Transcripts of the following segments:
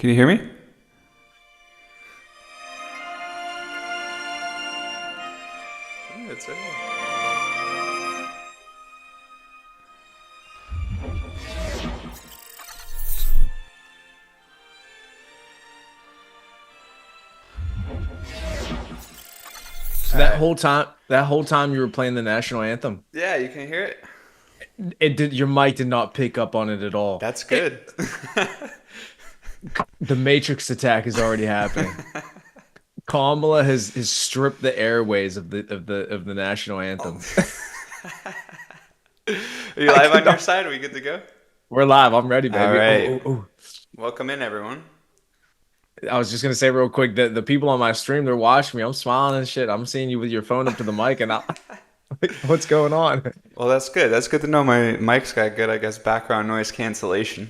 Can you hear me? Yeah, it's right. So All right. that whole time you were playing the national anthem, Yeah, you can hear it. your mic did not pick up on it at all. That's good. The Matrix attack is already happening. Kamala has stripped the airways of the national Oh. anthem. Are you I live could on your not. side? Are we good to go? We're live. I'm ready, All baby. right. Oh. Welcome in, everyone. I was just gonna say real quick that the people on my stream, they're watching me. I'm smiling and shit. I'm seeing you with your phone up to the mic, and I'm like, what's going on? Well, that's good. That's good to know my mic's got good, I guess, background noise cancellation.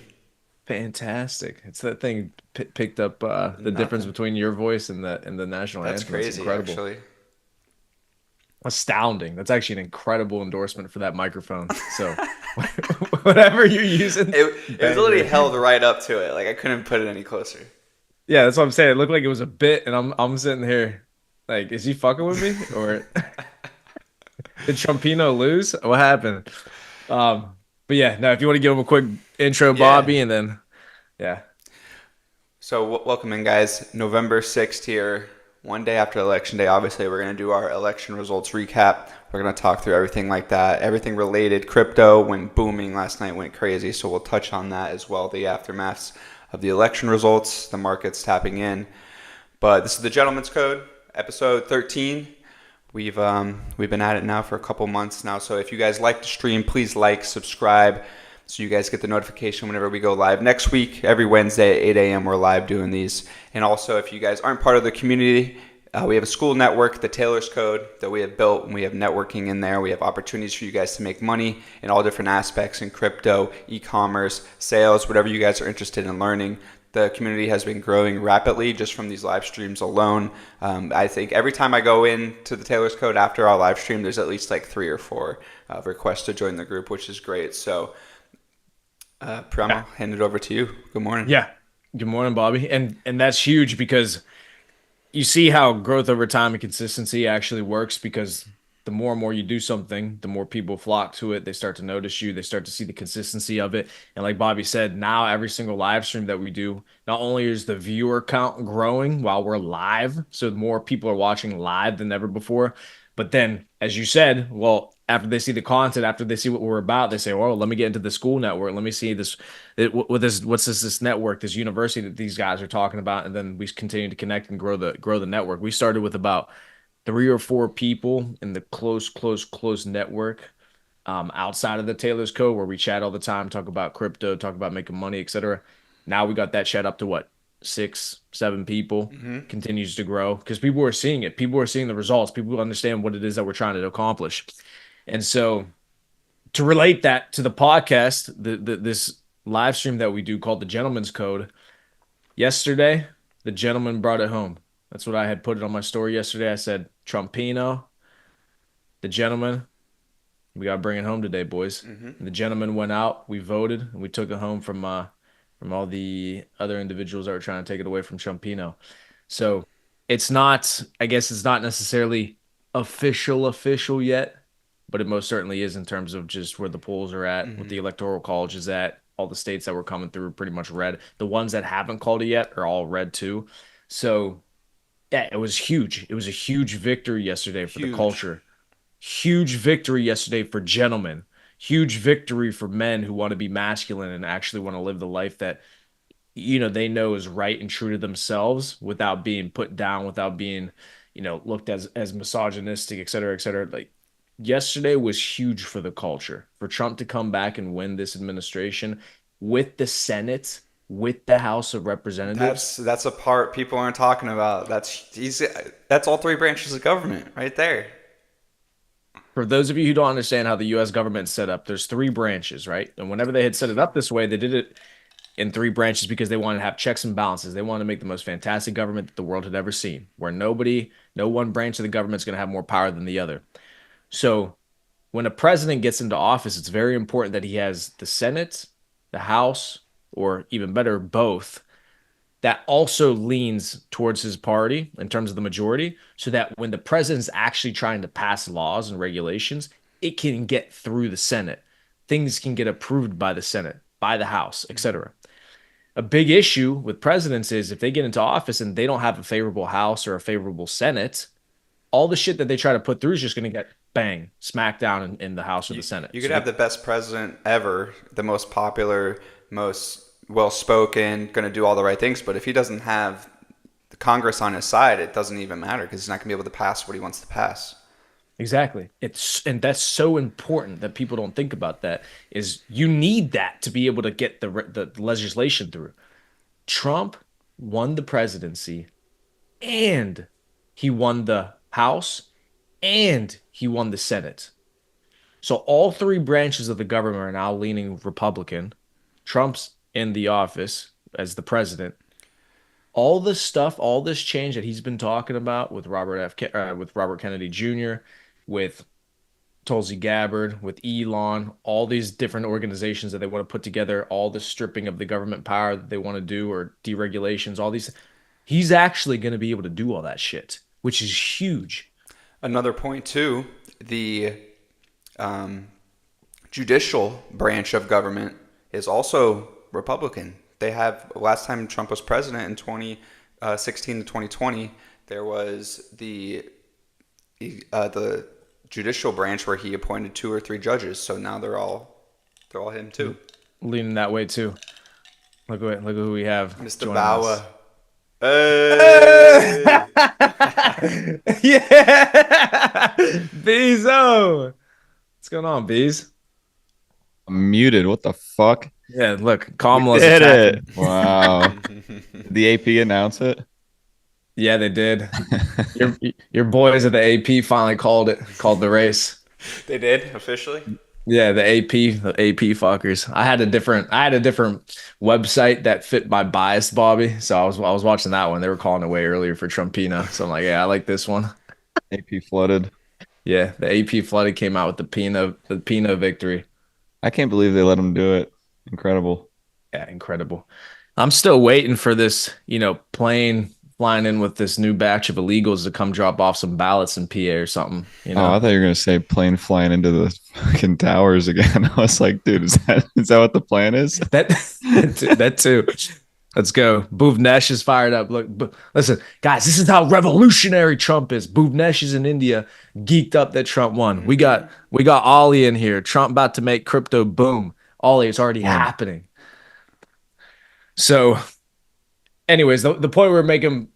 Fantastic. It's that thing picked up the difference Nothing. between your voice and the national That's anthem. That's crazy, incredible. actually. Astounding. That's actually an incredible endorsement for that microphone. So whatever you're using, It was literally banger. held right up to it. Like I couldn't put it any closer. Yeah, that's what I'm saying. It looked like it was a bit, and I'm sitting here like, is he fucking with me? Or did Trumpino lose? What happened? But yeah, no, if you want to give him a quick intro, Yeah. Bobby, and then yeah. So welcome in, guys. November 6th here, one day after Election Day. Obviously, we're going to do our election results recap. We're going to talk through everything like that, everything related. Crypto went booming last night, went crazy. So we'll touch on that as well, the aftermaths of the election results, the markets tapping in. But this is the Gentleman's Code, episode 13. We've been at it now for a couple months now. So if you guys like the stream, please like, subscribe, so you guys get the notification whenever we go live. Next week, every Wednesday at 8 a.m., we're live doing these. And also, if you guys aren't part of the community, we have a school network, the Taylor's Code, that we have built, and we have networking in there. We have opportunities for you guys to make money in all different aspects in crypto, e-commerce, sales, whatever you guys are interested in learning. The community has been growing rapidly just from these live streams alone. I think every time I go into the Taylor's Code after our live stream, there's at least like 3 or 4 requests to join the group, which is great. So, Prem, I'll Yeah. hand it over to you. Good morning. Yeah. Good morning, Bobby. And that's huge because you see how growth over time and consistency actually works because the more and more you do something, the more people flock to it. They start to notice you. They start to see the consistency of it. And like Bobby said, now every single live stream that we do, not only is the viewer count growing while we're live, so more people are watching live than ever before. But then, as you said, well, after they see the content, after they see what we're about, they say, "Oh, let me get into the school network. Let me see this. What this? What's this network? This university that these guys are talking about?" And then we continue to connect and grow the network. We started with about 3 or 4 people in the close network outside of the Taylor's Code where we chat all the time, talk about crypto, talk about making money, etc. Now we got that chat up to what, 6, 7 people. Mm-hmm. Continues to grow because people are seeing it. People are seeing the results. People understand what it is that we're trying to accomplish. And so to relate that to the podcast, this live stream that we do called the Gentleman's Code, yesterday, the gentleman brought it home. That's what I had put it on my story yesterday. I said, Trumpino, the gentleman, we got to bring it home today, boys. Mm-hmm. And the gentleman went out. We voted, and we took it home from all the other individuals that were trying to take it away from Trumpino. So it's not, I guess, it's not necessarily official yet, but it most certainly is in terms of just where the polls are at, what Mm-hmm. the electoral college is at. All the states that were coming through are pretty much red. The ones that haven't called it yet are all red too. So yeah, it was huge. It was a huge victory yesterday for the Huge. culture. Huge victory yesterday for gentlemen. Huge victory for men who want to be masculine and actually want to live the life that they know is right and true to themselves without being put down, without being looked as misogynistic, et cetera, et cetera. Like yesterday was huge for the culture. For Trump to come back and win this administration with the Senate, with the House of Representatives. That's a part people aren't talking about. That's all 3 branches of government right there. For those of you who don't understand how the US government's set up, there's 3 branches, right? And whenever they had set it up this way, they did it in 3 branches because they wanted to have checks and balances. They wanted to make the most fantastic government that the world had ever seen, where no one branch of the government is going to have more power than the other. So when a president gets into office, it's very important that he has the Senate, the House, or even better, both, that also leans towards his party in terms of the majority, so that when the president's actually trying to pass laws and regulations, it can get through the Senate. Things can get approved by the Senate, by the House, etc. A big issue with presidents is if they get into office and they don't have a favorable House or a favorable Senate, all the shit that they try to put through is just going to get bang, smacked down in the House or the Senate. You could So have they the best president ever, the most popular, most well spoken, going to do all the right things, but if he doesn't have the Congress on his side, it doesn't even matter because he's not going to be able to pass what he wants to pass. exactly. It's and that's so important that people don't think about that is you need that to be able to get the legislation through. Trump won the presidency and he won the House and he won the Senate. So all three branches of the government are now leaning Republican. Trump's in the office as the president. All this stuff, all this change that he's been talking about with with Robert Kennedy Jr., with Tulsi Gabbard, with Elon, all these different organizations that they want to put together, all the stripping of the government power that they want to do or deregulations, all these. He's actually going to be able to do all that shit, which is huge. Another point, too, the um, judicial branch of government is also Republican. They have, last time Trump was president in 2016 to 2020, there was the judicial branch where he appointed two or three judges. So now they're all him too. Leaning that way too. Look at who we have Mr. joining us. Bauer. Hey! Yeah, Bezo. What's going on, Bees? I'm muted. What the fuck? Yeah, look, We Kamala's did it. attacking. Wow. Did the AP announce it? Yeah, they did. Your boys at the AP finally called the race. They did officially. Yeah, the AP fuckers. I had a different website that fit my bias, Bobby. So I was watching that one. They were calling it way earlier for Trumpina. So I'm like, yeah, I like this one. AP flooded. Yeah, the AP flooded came out with the Pina victory. I can't believe they let him do it. Incredible. Yeah, incredible. I'm still waiting for this, plane flying in with this new batch of illegals to come drop off some ballots in PA or something, Oh, I thought you were gonna say plane flying into the fucking towers again. I was like, dude, is that what the plan is? That that too. Let's go. Bhuvnesh is fired up. Look, listen, guys, this is how revolutionary Trump is. Bhuvnesh is in India, geeked up that Trump won. We got Ollie in here. Trump about to make crypto boom. Ollie, it's already happening. So, anyways, the point we were making,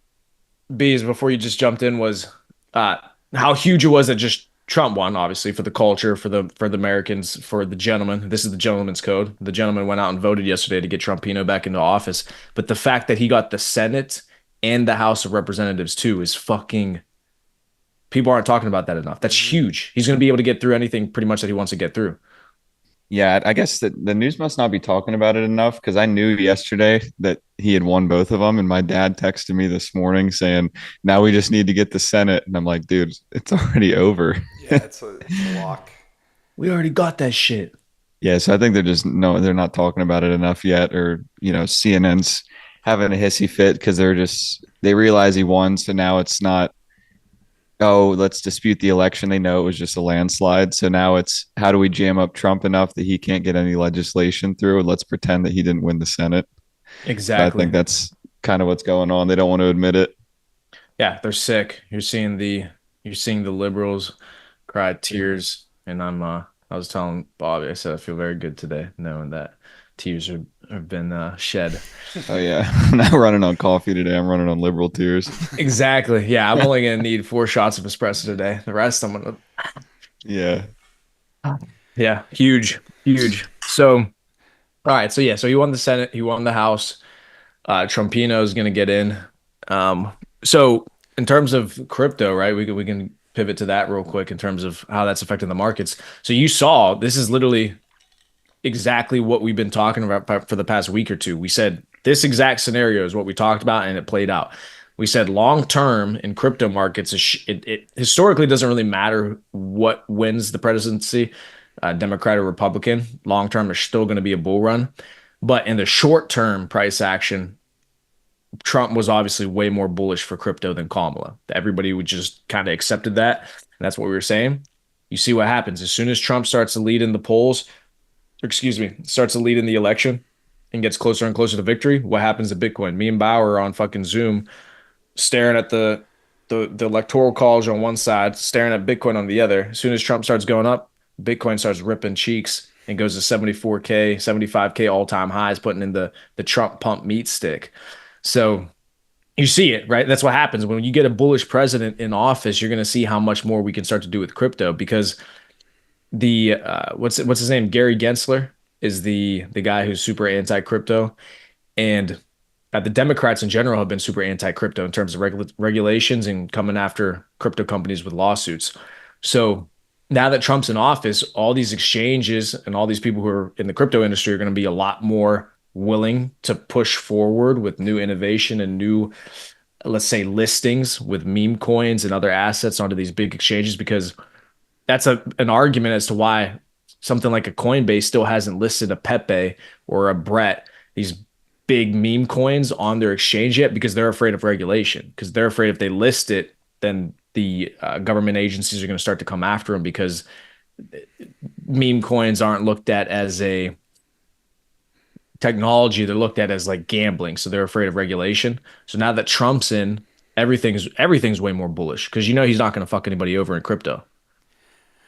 Bees, before you just jumped in was how huge it was that just Trump won, obviously, for the culture, for the Americans, for the gentleman. This is the gentleman's code. The gentleman went out and voted yesterday to get Trumpino back into office. But the fact that he got the Senate and the House of Representatives too is fucking. People aren't talking about that enough. That's huge. He's going to be able to get through anything pretty much that he wants to get through. Yeah, I guess that the news must not be talking about it enough because I knew yesterday that he had won both of them. And my dad texted me this morning saying, now we just need to get the Senate. And I'm like, dude, it's already over. Yeah, it's a lock. We already got that shit. Yeah, so I think they're just no, they're not talking about it enough yet, or CNN's having a hissy fit because they realize he won, so now it's not, oh, let's dispute the election. They know it was just a landslide, so now it's how do we jam up Trump enough that he can't get any legislation through, and let's pretend that he didn't win the Senate. So I Exactly. think that's kind of what's going on. They don't want to admit it. Yeah, they're sick. You're seeing the liberals cry tears, and I was telling Bobby, I said I feel very good today knowing that tears have been shed. Oh yeah, I'm not running on coffee today. I'm running on liberal tears. Exactly. Yeah, I'm only gonna need 4 shots of espresso today. The rest I'm gonna. Yeah. Yeah, huge, huge. So, all right. So yeah, so he won the Senate, he won the House. Trumpino is gonna get in. So in terms of crypto, right? We can pivot to that real quick in terms of how that's affecting the markets. So you saw this is literally exactly what we've been talking about for the past week or two. We said this exact scenario is what we talked about, and it played out. We said long term in crypto markets, it historically doesn't really matter what wins the presidency, Democrat or Republican. Long term, there's still going to be a bull run, but in the short term price action, Trump was obviously way more bullish for crypto than Kamala. Everybody would just kind of accepted that. And that's what we were saying. You see what happens as soon as Trump starts to lead in the polls, excuse me, starts to lead in the election and gets closer and closer to victory. What happens to Bitcoin? Me and Bauer are on fucking Zoom staring at the electoral college on one side, staring at Bitcoin on the other. As soon as Trump starts going up, Bitcoin starts ripping cheeks and goes to 74K, 75K all-time highs, putting in the Trump pump meat stick. So you see it, right? That's what happens when you get a bullish president in office. You're going to see how much more we can start to do with crypto because the what's his name? Gary Gensler is the guy who's super anti crypto, and the Democrats in general have been super anti crypto in terms of regulations and coming after crypto companies with lawsuits. So now that Trump's in office, all these exchanges and all these people who are in the crypto industry are going to be a lot more willing to push forward with new innovation and new, let's say, listings with meme coins and other assets onto these big exchanges because that's an argument as to why something like a Coinbase still hasn't listed a Pepe or a Brett, these big meme coins on their exchange yet because they're afraid of regulation. Because they're afraid if they list it, then the government agencies are going to start to come after them because meme coins aren't looked at as a technology; they're looked at as like gambling. So they're afraid of regulation. So now that Trump's in, everything's way more bullish because you know he's not going to fuck anybody over in crypto.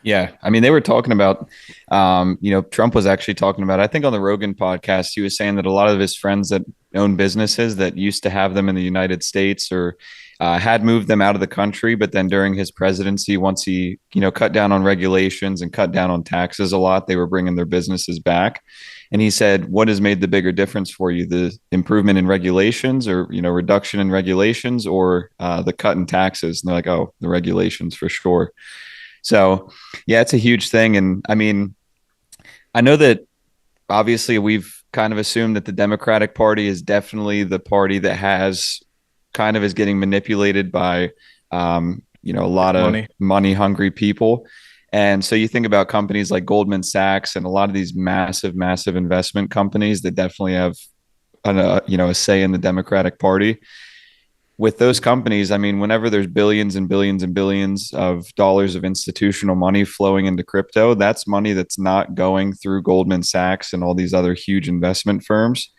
Yeah, I mean, they were talking about, Trump was actually talking about, I think on the Rogan podcast, he was saying that a lot of his friends that own businesses that used to have them in the United States or had moved them out of the country, but then during his presidency, once he, cut down on regulations and cut down on taxes a lot, they were bringing their businesses back. And he said, what has made the bigger difference for you, the improvement in regulations or, reduction in regulations or the cut in taxes? And they're like, oh, the regulations for sure. So, yeah, it's a huge thing. And I mean, I know that obviously we've kind of assumed that the Democratic Party is definitely the party that has kind of is getting manipulated by, a lot of Money. money hungry people. And so you think about companies like Goldman Sachs and a lot of these massive, massive investment companies that definitely have, a say in the Democratic Party with those companies, I mean, whenever there's billions and billions and billions of dollars of institutional money flowing into crypto, that's money that's not going through Goldman Sachs and all these other huge investment firms.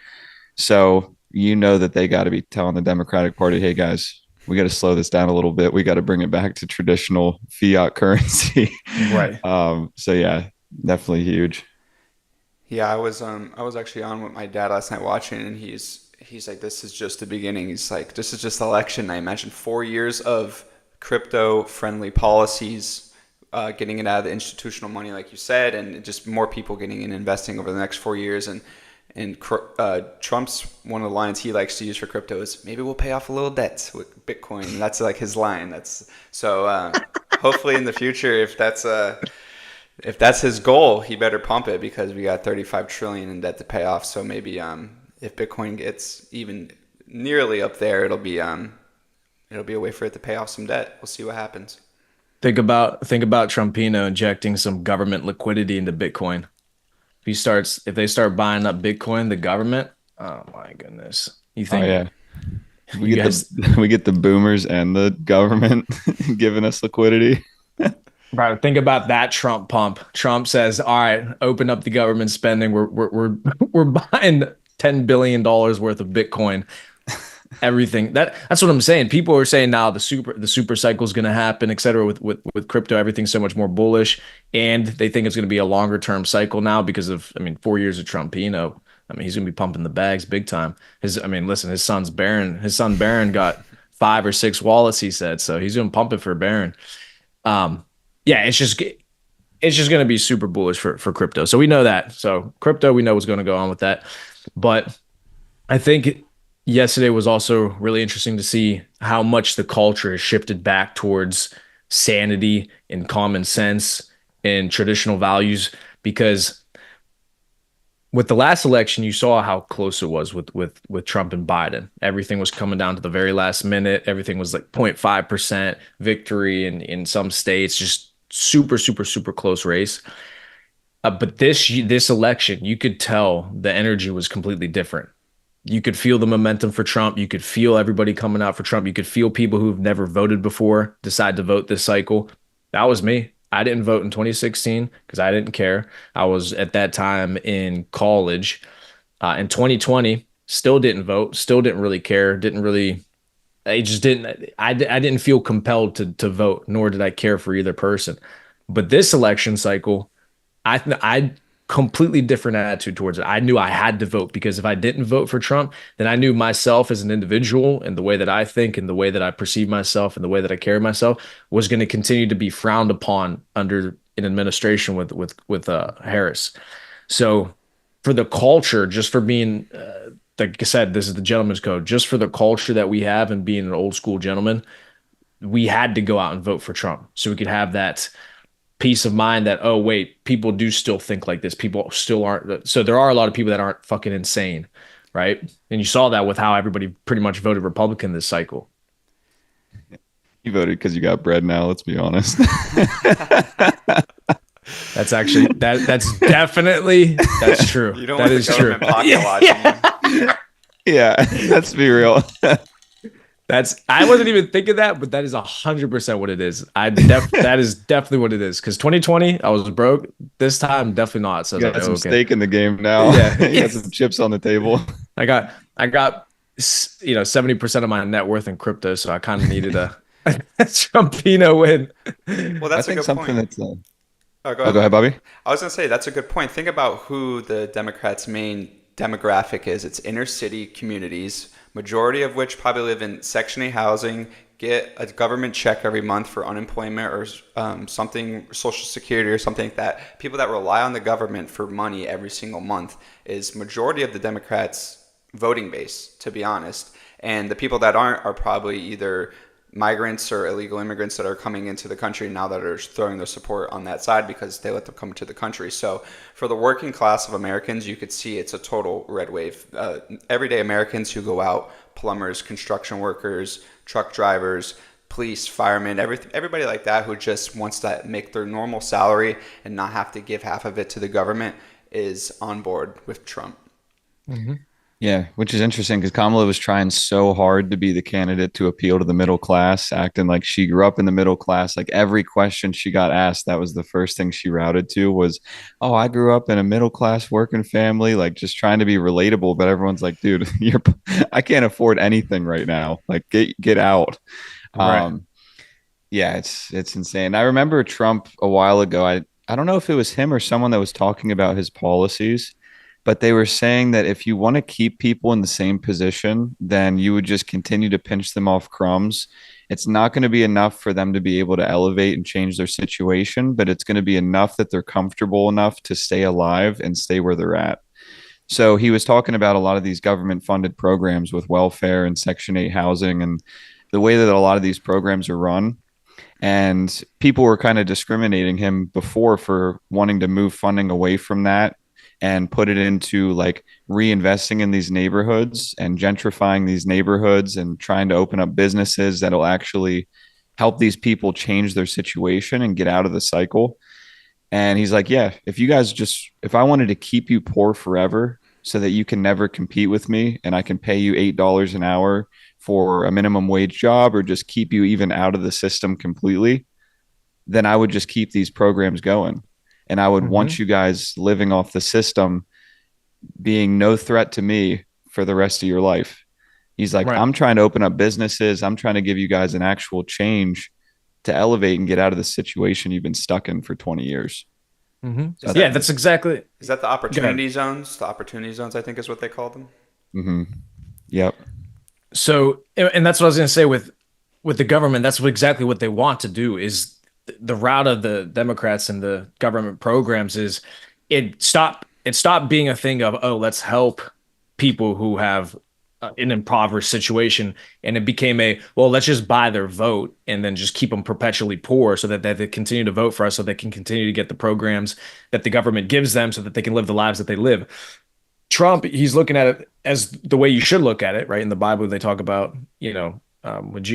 So you know that they got to be telling the Democratic Party, hey guys, we got to slow this down a little bit. We got to bring it back to traditional fiat currency. Right. So yeah, definitely huge. Yeah, I was actually on with my dad last night watching, and he's like, this is just the beginning. He's like, this is just the election. I imagine 4 years of crypto friendly policies, getting it out of the institutional money, like you said, and just more people getting in investing over the next 4 years. And Trump's one of the lines he likes to use for crypto is maybe we'll pay off a little debt with Bitcoin. And that's like his line. That's so hopefully in the future, if that's his goal, he better pump it because we got 35 trillion in debt to pay off. So maybe if Bitcoin gets even nearly up there, it'll be a way for it to pay off some debt. We'll see what happens. Think about Trumpino injecting some government liquidity into Bitcoin. If they start buying up Bitcoin, the government, oh my goodness. You Oh think yeah. We you get guys the we get the boomers and the government giving us liquidity. Right, think about that Trump pump. Trump says, "All right, open up the government spending. We're buying $10 billion worth of Bitcoin. Everything that's what I'm saying. People are saying now the super cycle is going to happen, et cetera. With crypto, everything's so much more bullish, and they think it's going to be a longer term cycle now because of, I mean, 4 years of Trumpino. I mean, he's going to be pumping the bags big time. I mean, listen, his son Barron got 5 or 6 wallets, he said, so he's going to pump it for Barron. Yeah, it's just going to be super bullish for crypto. So we know that. So crypto, we know what's going to go on with that. But I think yesterday was also really interesting to see how much the culture has shifted back towards sanity and common sense and traditional values. Because with the last election, you saw how close it was with Trump and Biden. Everything was coming down to the very last minute. Everything was like 0.5% victory in some states, just super, super, super close race. But this election, you could tell the energy was completely different. You could feel the momentum for Trump. You could feel everybody coming out for Trump. You could feel people who've never voted before decide to vote this cycle. That was me. I didn't vote in 2016 because I didn't care. I was at that time in college. In 2020, still didn't vote, still didn't really care, didn't really, I just didn't, I didn't feel compelled to vote, nor did I care for either person. But this election cycle, I completely different attitude towards it. I knew I had to vote because if I didn't vote for Trump, then I knew myself as an individual and the way that I think and the way that I perceive myself and the way that I carry myself was going to continue to be frowned upon under an administration with Harris. So for the culture, just for being like I said, this is the gentleman's code. Just for the culture that we have and being an old school gentleman, we had to go out and vote for Trump so we could have that peace of mind that, oh wait, people do still think like this, people still aren't, so there are a lot of people that aren't fucking insane, right? And you saw that with how everybody pretty much voted Republican this cycle. You voted because you got bread now. Let's be honest. That's actually that's definitely that's true. You don't That want the is true. government pocket watching you. Yeah, let's be real. That's I wasn't even thinking that, but that is 100% what it is. That is definitely what it is. Because 2020, I was broke. This time, definitely not. So You I was got like, some okay. stake in the game now. Yeah. You got some chips on the table. I got 70% of my net worth in crypto, so I kind of needed a Trumpino win. Well, I that's a think good something point. that's. Oh, go Oh, ahead. go ahead, Bobby. I was gonna say that's a good point. Think about who the Democrats' main demographic is. It's inner city communities, majority of which probably live in Section 8 housing, get a government check every month for unemployment or something, Social Security or something like that. People that rely on the government for money every single month is majority of the Democrats' voting base, to be honest. And the people that aren't are probably either migrants or illegal immigrants that are coming into the country now that are throwing their support on that side because they let them come to the country. So for the working class of Americans, you could see it's a total red wave. Everyday Americans who go out, plumbers, construction workers, truck drivers, police, firemen, everybody like that who just wants to make their normal salary and not have to give half of it to the government is on board with Trump. Mhm. Yeah, which is interesting because Kamala was trying so hard to be the candidate to appeal to the middle class, acting like she grew up in the middle class. Like every question she got asked, that was the first thing she routed to was, "Oh, I grew up in a middle class working family," like just trying to be relatable. But everyone's like, "Dude, I can't afford anything right now. Like, get out." Right. Um, yeah, it's insane. I remember Trump a while ago. I don't know if it was him or someone that was talking about his policies, but they were saying that if you want to keep people in the same position, then you would just continue to pinch them off crumbs. It's not going to be enough for them to be able to elevate and change their situation, but it's going to be enough that they're comfortable enough to stay alive and stay where they're at. So he was talking about a lot of these government funded programs with welfare and Section 8 housing and the way that a lot of these programs are run. And people were kind of discriminating him before for wanting to move funding away from that and put it into like reinvesting in these neighborhoods and gentrifying these neighborhoods and trying to open up businesses that'll actually help these people change their situation and get out of the cycle. And he's like, yeah, if I wanted to keep you poor forever so that you can never compete with me and I can pay you $8 an hour for a minimum wage job or just keep you even out of the system completely, then I would just keep these programs going. And I would Hmm. want you guys living off the system being no threat to me for the rest of your life. He's like, Right. I'm trying to open up businesses. I'm trying to give you guys an actual change to elevate and get out of the situation you've been stuck in for 20 years. Hmm. Is Yeah, that that's exactly. is that the Go ahead. opportunity zones? The opportunity zones, I think, is what they call them. Mm-hmm. Yep. So, and that's what I was going to say with the government. That's exactly what they want to do. Is the route of the Democrats and the government programs is it stopped being a thing of, oh, let's help people who have an impoverished situation, and it became a, well, let's just buy their vote and then just keep them perpetually poor so that they continue to vote for us so they can continue to get the programs that the government gives them so that they can live the lives that they live. Trump, he's looking at it as the way you should look at it, right? In the Bible, they talk about, when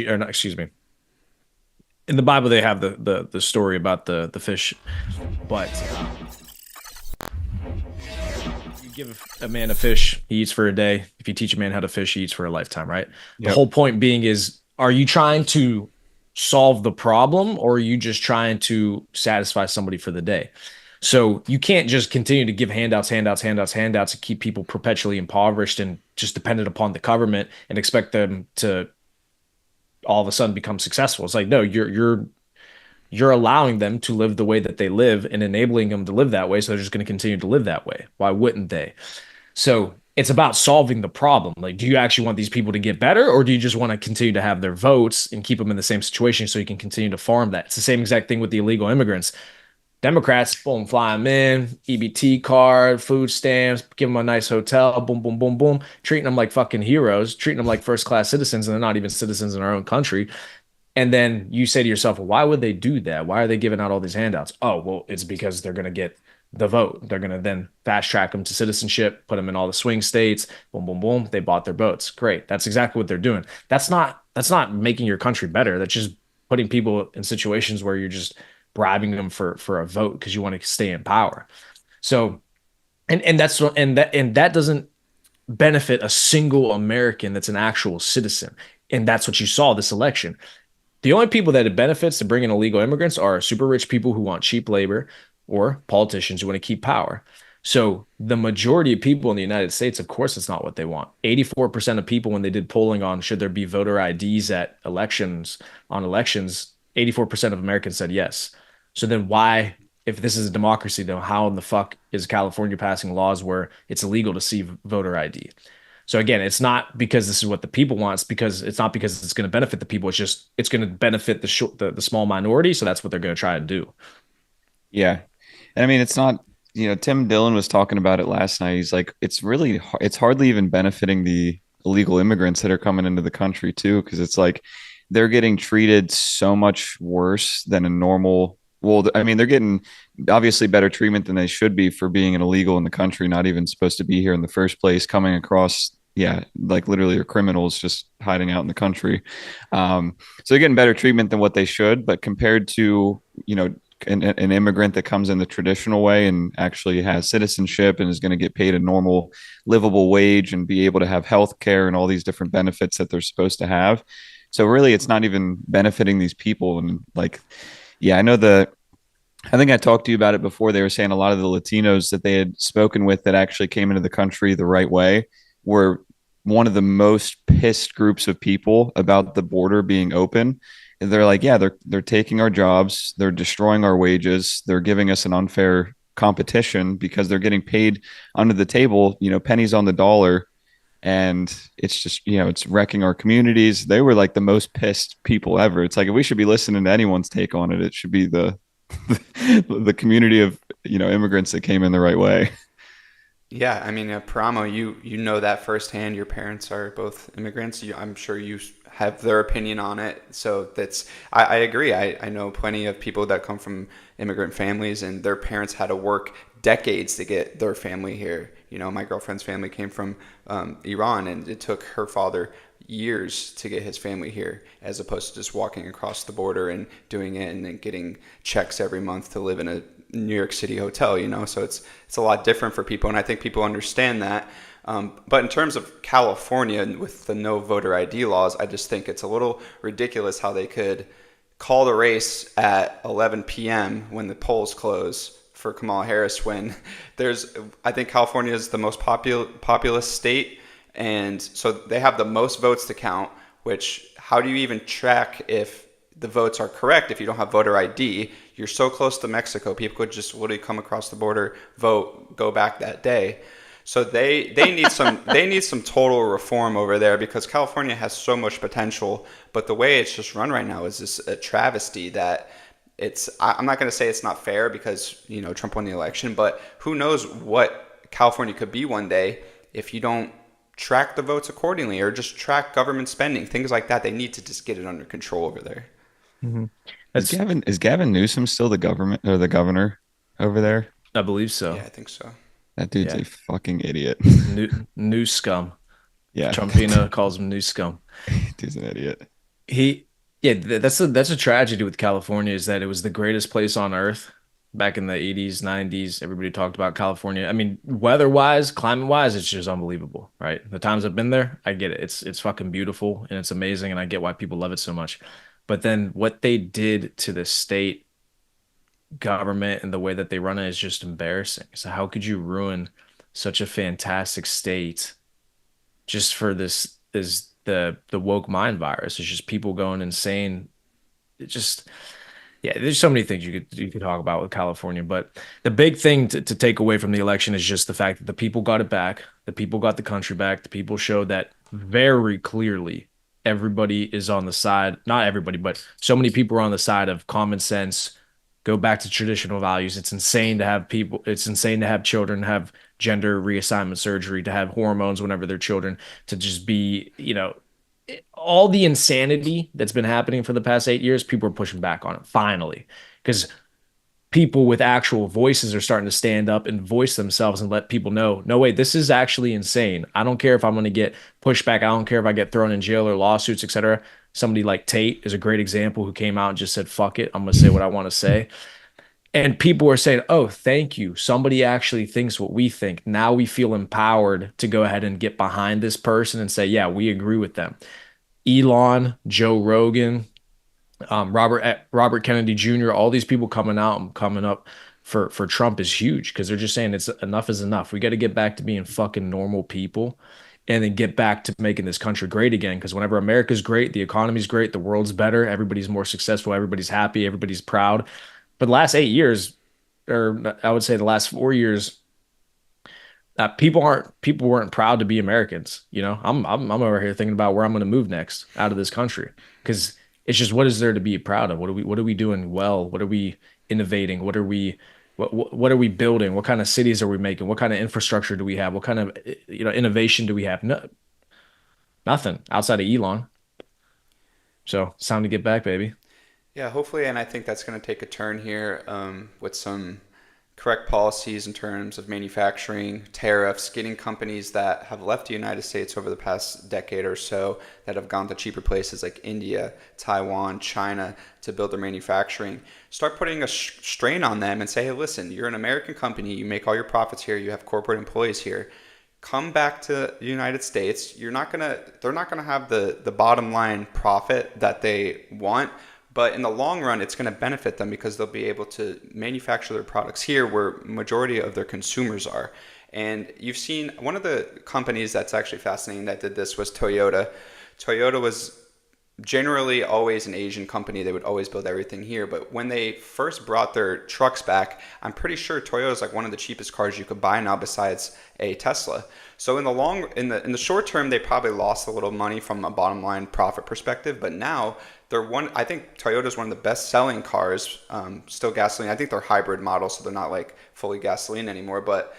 or not, excuse me. In the Bible, they have the story about the fish, but give a man a fish, he eats for a day. If you teach a man how to fish, he eats for a lifetime, right? The Yep. whole point being is, are you trying to solve the problem or are you just trying to satisfy somebody for the day? So you can't just continue to give handouts, handouts, handouts, handouts and keep people perpetually impoverished and just dependent upon the government and expect them to all of a sudden become successful. It's like, no, you're allowing them to live the way that they live and enabling them to live that way. So they're just going to continue to live that way. Why wouldn't they? So it's about solving the problem. Like, do you actually want these people to get better, or do you just want to continue to have their votes and keep them in the same situation so you can continue to farm that? It's the same exact thing with the illegal immigrants. Democrats, boom, fly them in, EBT card, food stamps, give them a nice hotel, boom, boom, boom, boom, treating them like fucking heroes, treating them like first class citizens, and they're not even citizens in our own country. And then you say to yourself, well, why would they do that? Why are they giving out all these handouts? Oh, well, it's because they're going to get the vote. They're going to then fast track them to citizenship, put them in all the swing states. Boom, boom, boom. They bought their votes. Great. That's exactly what they're doing. That's not making your country better. That's just putting people in situations where you're just bribing them for a vote because you want to stay in power. So, and that doesn't benefit a single American that's an actual citizen. And that's what you saw this election. The only people that it benefits to bring in illegal immigrants are super rich people who want cheap labor or politicians who want to keep power. So the majority of people in the United States, of course, it's not what they want. 84% of people, when they did polling on should there be voter IDs at elections, 84% of Americans said yes. So then why, if this is a democracy, though, how in the fuck is California passing laws where it's illegal to see voter ID? So again, it's not because this is what the people want. It's not because it's going to benefit the people. It's just it's going to benefit the small minority. So that's what they're going to try and do. Yeah. And I mean, it's not, Tim Dillon was talking about it last night. He's like, it's hardly even benefiting the illegal immigrants that are coming into the country too, because it's like they're getting treated so much worse than a normal. Well, I mean, they're getting obviously better treatment than they should be for being an illegal in the country, not even supposed to be here in the first place, coming across, yeah, like literally are criminals just hiding out in the country. So they're getting better treatment than what they should, but compared to, an immigrant that comes in the traditional way and actually has citizenship and is going to get paid a normal livable wage and be able to have health care and all these different benefits that they're supposed to have. So really it's not even benefiting these people. And like, yeah, I think I talked to you about it before. They were saying a lot of the Latinos that they had spoken with that actually came into the country the right way were one of the most pissed groups of people about the border being open. And they're like, yeah, they're taking our jobs, they're destroying our wages, they're giving us an unfair competition because they're getting paid under the table, pennies on the dollar. And it's just, it's wrecking our communities. They were like the most pissed people ever. It's like if we should be listening to anyone's take on it, it should be the community of immigrants that came in the right way. Yeah, I mean, Paramo, you know that firsthand. Your parents are both immigrants. I'm sure you have their opinion on it. So I agree. I know plenty of people that come from immigrant families, and their parents had to work decades to get their family here. My girlfriend's family came from Iran, and it took her father years to get his family here, as opposed to just walking across the border and doing it and then getting checks every month to live in a New York City hotel. So it's a lot different for people, and I think people understand that. But in terms of California with the no voter ID laws, I just think it's a little ridiculous how they could call the race at 11 p.m. when the polls close for Kamala Harris when I think California is the most populous state, and so they have the most votes to count, which how do you even track if the votes are correct if you don't have voter ID? You're so close to Mexico, people could just literally come across the border, vote, go back that day. So they need some total reform over there because California has so much potential, but the way it's just run right now is just a travesty that I'm not going to say it's not fair because Trump won the election, but who knows what California could be one day if you don't track the votes accordingly or just track government spending, things like that. They need to just get it under control over there. Mm-hmm. Is Gavin Newsom still the government or the governor over there? I believe so. Yeah, I think so. That dude's Yeah. a fucking idiot. New scum. Yeah. Trumpina calls him new scum. Dude's an idiot. He, yeah, that's a tragedy with California is that it was the greatest place on earth back in the 80s, 90s. Everybody talked about California. I mean, weather-wise, climate-wise, it's just unbelievable, right? The times I've been there, I get it. It's fucking beautiful and it's amazing, and I get why people love it so much. But then what they did to the state government and the way that they run it is just embarrassing. So how could you ruin such a fantastic state just for this is the woke mind virus? It's just people going insane. It just yeah, there's so many things you could talk about with California, but the big thing to take away from the election is just the fact that the people got it back, the people got the country back, the people showed that very clearly everybody is on the side, not everybody, but so many people are on the side of common sense, go back to traditional values. It's insane to have people, it's insane to have children have gender reassignment surgery, to have hormones whenever they're children, to just be, all the insanity that's been happening for the past 8 years, people are pushing back on it finally. Because people with actual voices are starting to stand up and voice themselves and let people know, no, wait, this is actually insane. I don't care if I'm going to get pushback. I don't care if I get thrown in jail or lawsuits, etc. Somebody like Tate is a great example who came out and just said, fuck it. I'm going to say what I want to say. And people were saying, oh, thank you. Somebody actually thinks what we think. Now we feel empowered to go ahead and get behind this person and say, yeah, we agree with them. Elon, Joe Rogan, Robert Kennedy Jr., all these people coming out and coming up for Trump is huge because they're just saying it's enough is enough. We got to get back to being fucking normal people and then get back to making this country great again. Because whenever America's great, the economy's great, the world's better, everybody's more successful, everybody's happy, everybody's proud. But the last 8 years, or I would say the last 4 years, people weren't proud to be Americans. I'm over here thinking about where I'm going to move next out of this country because it's just what is there to be proud of? What are we doing well? What are we innovating? What are we building? What kind of cities are we making? What kind of infrastructure do we have? What kind of innovation do we have? No, nothing outside of Elon. So it's time to get back, baby. Yeah, hopefully, and I think that's going to take a turn here with some correct policies in terms of manufacturing, tariffs, getting companies that have left the United States over the past decade or so that have gone to cheaper places like India, Taiwan, China to build their manufacturing. Start putting a strain on them and say, hey, listen, you're an American company, you make all your profits here, you have corporate employees here. Come back to the United States. They're not gonna have the bottom line profit that they want, but in the long run, it's going to benefit them because they'll be able to manufacture their products here where majority of their consumers are. And you've seen one of the companies that's actually fascinating that did this was Toyota. Toyota was generally always an Asian company. They would always build everything here. But when they first brought their trucks back, I'm pretty sure Toyota is like one of the cheapest cars you could buy now besides a Tesla. So in the short term, they probably lost a little money from a bottom line profit perspective. But now I think Toyota is one of the best selling cars, still gasoline. I think they're hybrid models, so they're not like fully gasoline anymore, but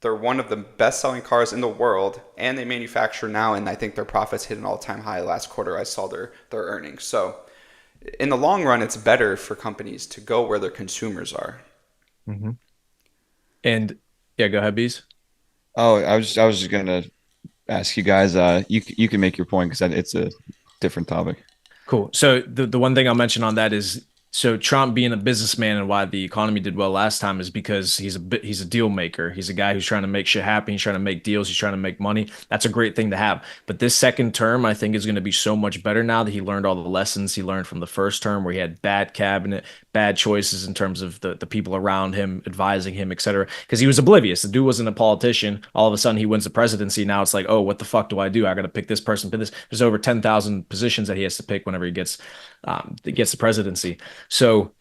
they're one of the best selling cars in the world, and they manufacture now, and I think their profits hit an all-time high last quarter. I saw their earnings. So in the long run, it's better for companies to go where their consumers are. Hmm. And yeah, go ahead, Bees. Oh, I was just gonna ask you guys. You can make your point because it's a different topic. Cool. So the one thing I'll mention on that is so Trump being a businessman and why the economy did well last time is because he's a deal maker. He's a guy who's trying to make shit happen. He's trying to make deals. He's trying to make money. That's a great thing to have. But this second term, I think, is going to be so much better now that he learned all the lessons he learned from the first term, where he had bad cabinet, bad choices in terms of the people around him advising him, etc. Because he was oblivious. The dude wasn't a politician. All of a sudden, he wins the presidency. Now it's like, oh, what the fuck do I do? I got to pick this person, pick this. There's over 10,000 positions that he has to pick whenever he gets the presidency. So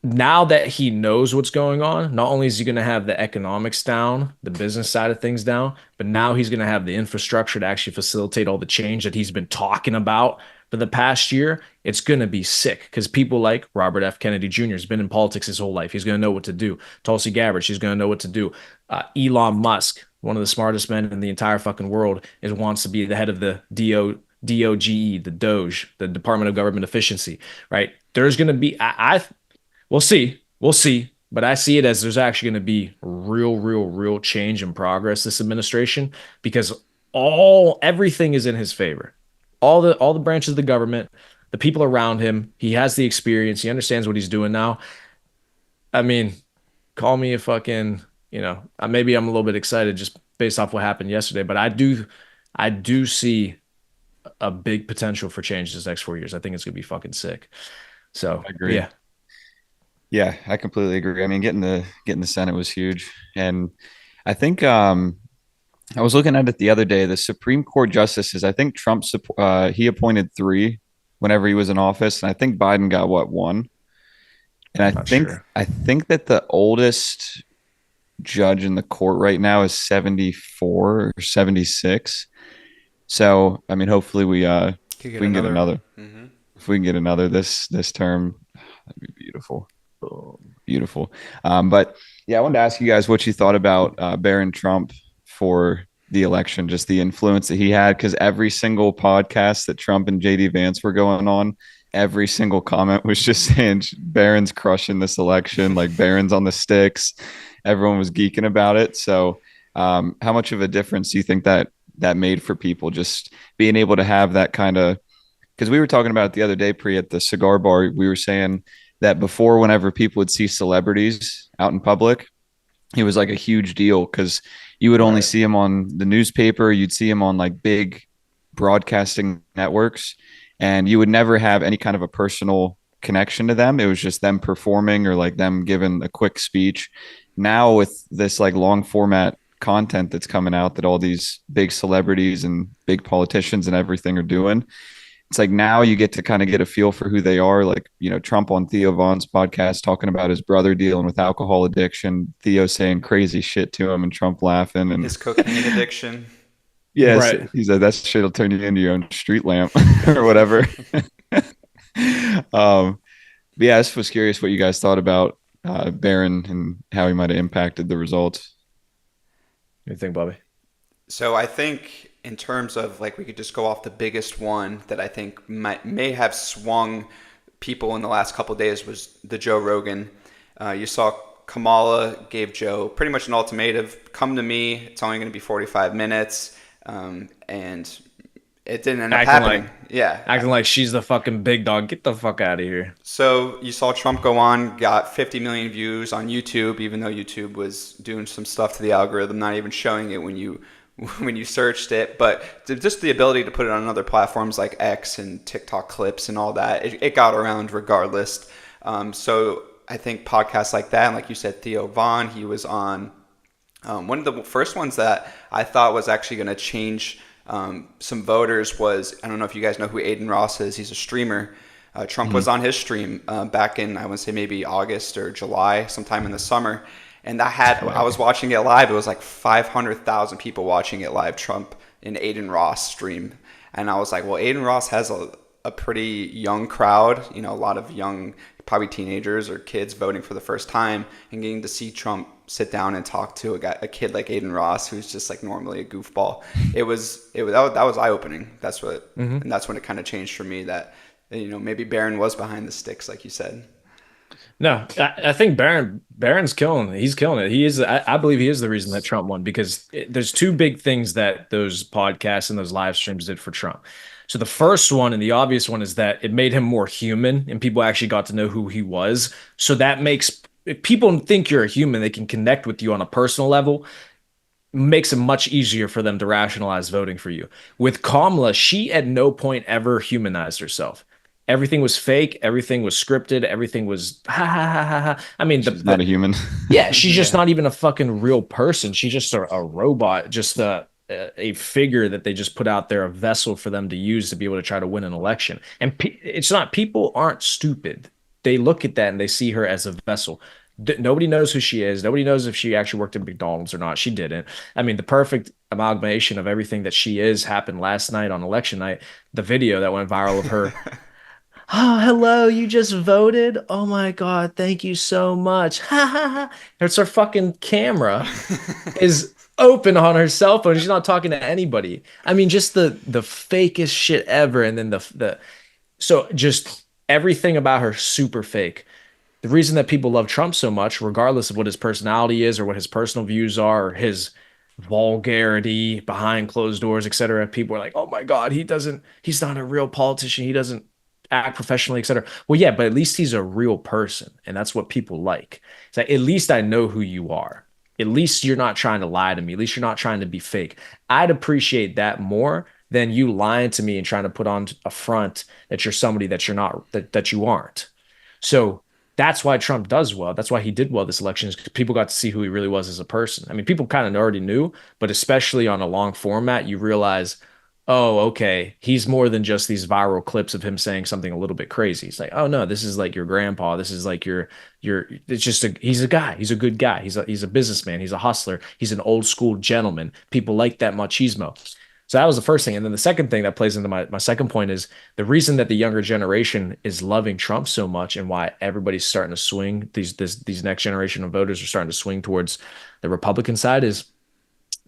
now that he knows what's going on, not only is he going to have the economics down, the business side of things down, but now he's going to have the infrastructure to actually facilitate all the change that he's been talking about for the past year. It's going to be sick because people like Robert F. Kennedy Jr. has been in politics his whole life. He's going to know what to do. Tulsi Gabbard, she's going to know what to do. Elon Musk, one of the smartest men in the entire fucking world, wants to be the head of the DOGE, the Doge, the Department of Government Efficiency, right? There's going to be, we'll see, but I see it as there's actually going to be real change and progress this administration because everything is in his favor. All the branches of the government, the people around him, he has the experience, he understands what he's doing now. I mean, call me a fucking, maybe I'm a little bit excited just based off what happened yesterday, but I do see a big potential for change this next 4 years. I think it's gonna be fucking sick. So I agree. yeah, Yeah, I completely agree. I mean, getting the Senate was huge, and I think I was looking at it the other day. The Supreme Court justices, I think he appointed three whenever he was in office, and I think Biden got what, one. And I I'm not think sure. I think that the oldest judge in the court right now is 74 or 76. So, I mean, hopefully Could get we can get another. another. Hmm. If we can get another this term, that'd be beautiful. Beautiful. But yeah, I wanted to ask you guys what you thought about Barron Trump for the election, just the influence that he had. Because every single podcast that Trump and JD Vance were going on, every single comment was just saying Barron's crushing this election, like Barron's on the sticks. Everyone was geeking about it. So, how much of a difference do you think that made for people just being able to have that kind of, because we were talking about it the other day, Pri, at the cigar bar. We were saying that before, whenever people would see celebrities out in public, it was like a huge deal because you would only Right. see them on the newspaper, you'd see them on like big broadcasting networks, and you would never have any kind of a personal connection to them. It was just them performing or like them giving a quick speech. Now, with this like long format content that's coming out that all these big celebrities and big politicians and everything are doing, it's like now you get to kind of get a feel for who they are. Like, Trump on Theo Vaughn's podcast talking about his brother dealing with alcohol addiction, Theo saying crazy shit to him and Trump laughing. And His cocaine addiction. yes, Right. he said that shit'll turn you into your own street lamp or whatever. But yeah, I just was curious what you guys thought about Barron and how he might have impacted the results. What do you think, Bobby? So I think in terms of like we could just go off the biggest one that I think may have swung people in the last couple of days was the Joe Rogan. You saw Kamala gave Joe pretty much an ultimatum: come to me. It's only going to be 45 minutes, and it didn't end up Acting like happening. Yeah. acting like she's the fucking big dog. Get the fuck out of here. So you saw Trump go on, got 50 million views on YouTube, even though YouTube was doing some stuff to the algorithm, not even showing it when you when you searched it. But just the ability to put it on other platforms like X and TikTok clips and all that, it got around regardless. So I think podcasts like that, and like you said, Theo Vaughn, he was on one of the first ones that I thought was actually going to change some voters was, I don't know if you guys know who Aiden Ross is. He's a streamer. Trump was Mhm. on his stream back in, I want to say maybe August or July, sometime in the summer. And I was watching it live. It was like 500,000 people watching it live, Trump and Aiden Ross stream. And I was like, well, Aiden Ross has a pretty young crowd, a lot of young, probably teenagers or kids voting for the first time and getting to see Trump sit down and talk to a kid like Aiden Ross, who's just like normally a goofball. That was eye opening. Hmm. And that's when it kind of changed for me that, maybe Barron was behind the sticks, like you said. No, I think Barron's killing it. He's killing it. He is. I believe he is the reason that Trump won because there's two big things that those podcasts and those live streams did for Trump. So the first one and the obvious one is that it made him more human, and people actually got to know who he was. So that makes if people think you're a human, they can connect with you on a personal level, makes it much easier for them to rationalize voting for you. With Kamala, she at no point ever humanized herself. Everything was fake. Everything was scripted. Everything was ha ha ha ha ha. I mean, She's not a human. yeah, she's just Yeah. not even a fucking real person. She's just a robot, just a figure that they just put out there, a vessel for them to use to be able to try to win an election. And it's not, people aren't stupid. They look at that and they see her as a vessel. Nobody knows who she is. Nobody knows if she actually worked at McDonald's or not. She didn't. I mean, the perfect amalgamation of everything that she is happened last night on election night. The video that went viral of her, oh, hello, you just voted? Oh my God, thank you so much. Ha ha ha. It's her fucking camera is open on her cell phone. She's not talking to anybody. I mean, just the fakest shit ever. And then the so just everything about her super fake. The reason that people love Trump so much, regardless of what his personality is or what his personal views are or his vulgarity behind closed doors, etc., people are like, oh my God, he's not a real politician. He doesn't. act professionally, etc. Well, yeah, but at least he's a real person, and that's what people like. It's like, at least I know who you are. At least you're not trying to lie to me. At least you're not trying to be fake. I'd appreciate that more than you lying to me and trying to put on a front that you're somebody that you're not, that you aren't. So that's why Trump does well. That's why he did well this election, is because people got to see who he really was as a person. I mean, people kind of already knew, but especially on a long format, you realize, oh, okay, he's more than just these viral clips of him saying something a little bit crazy. It's like, oh no, this is like your grandpa. This is like your. It's just he's a guy. He's a good guy. He's a businessman. He's a hustler. He's an old school gentleman. People like that machismo. So that was the first thing. And then the second thing that plays into my second point is the reason that the younger generation is loving Trump so much, and why everybody's starting to swing, these next generation of voters are starting to swing towards the Republican side, is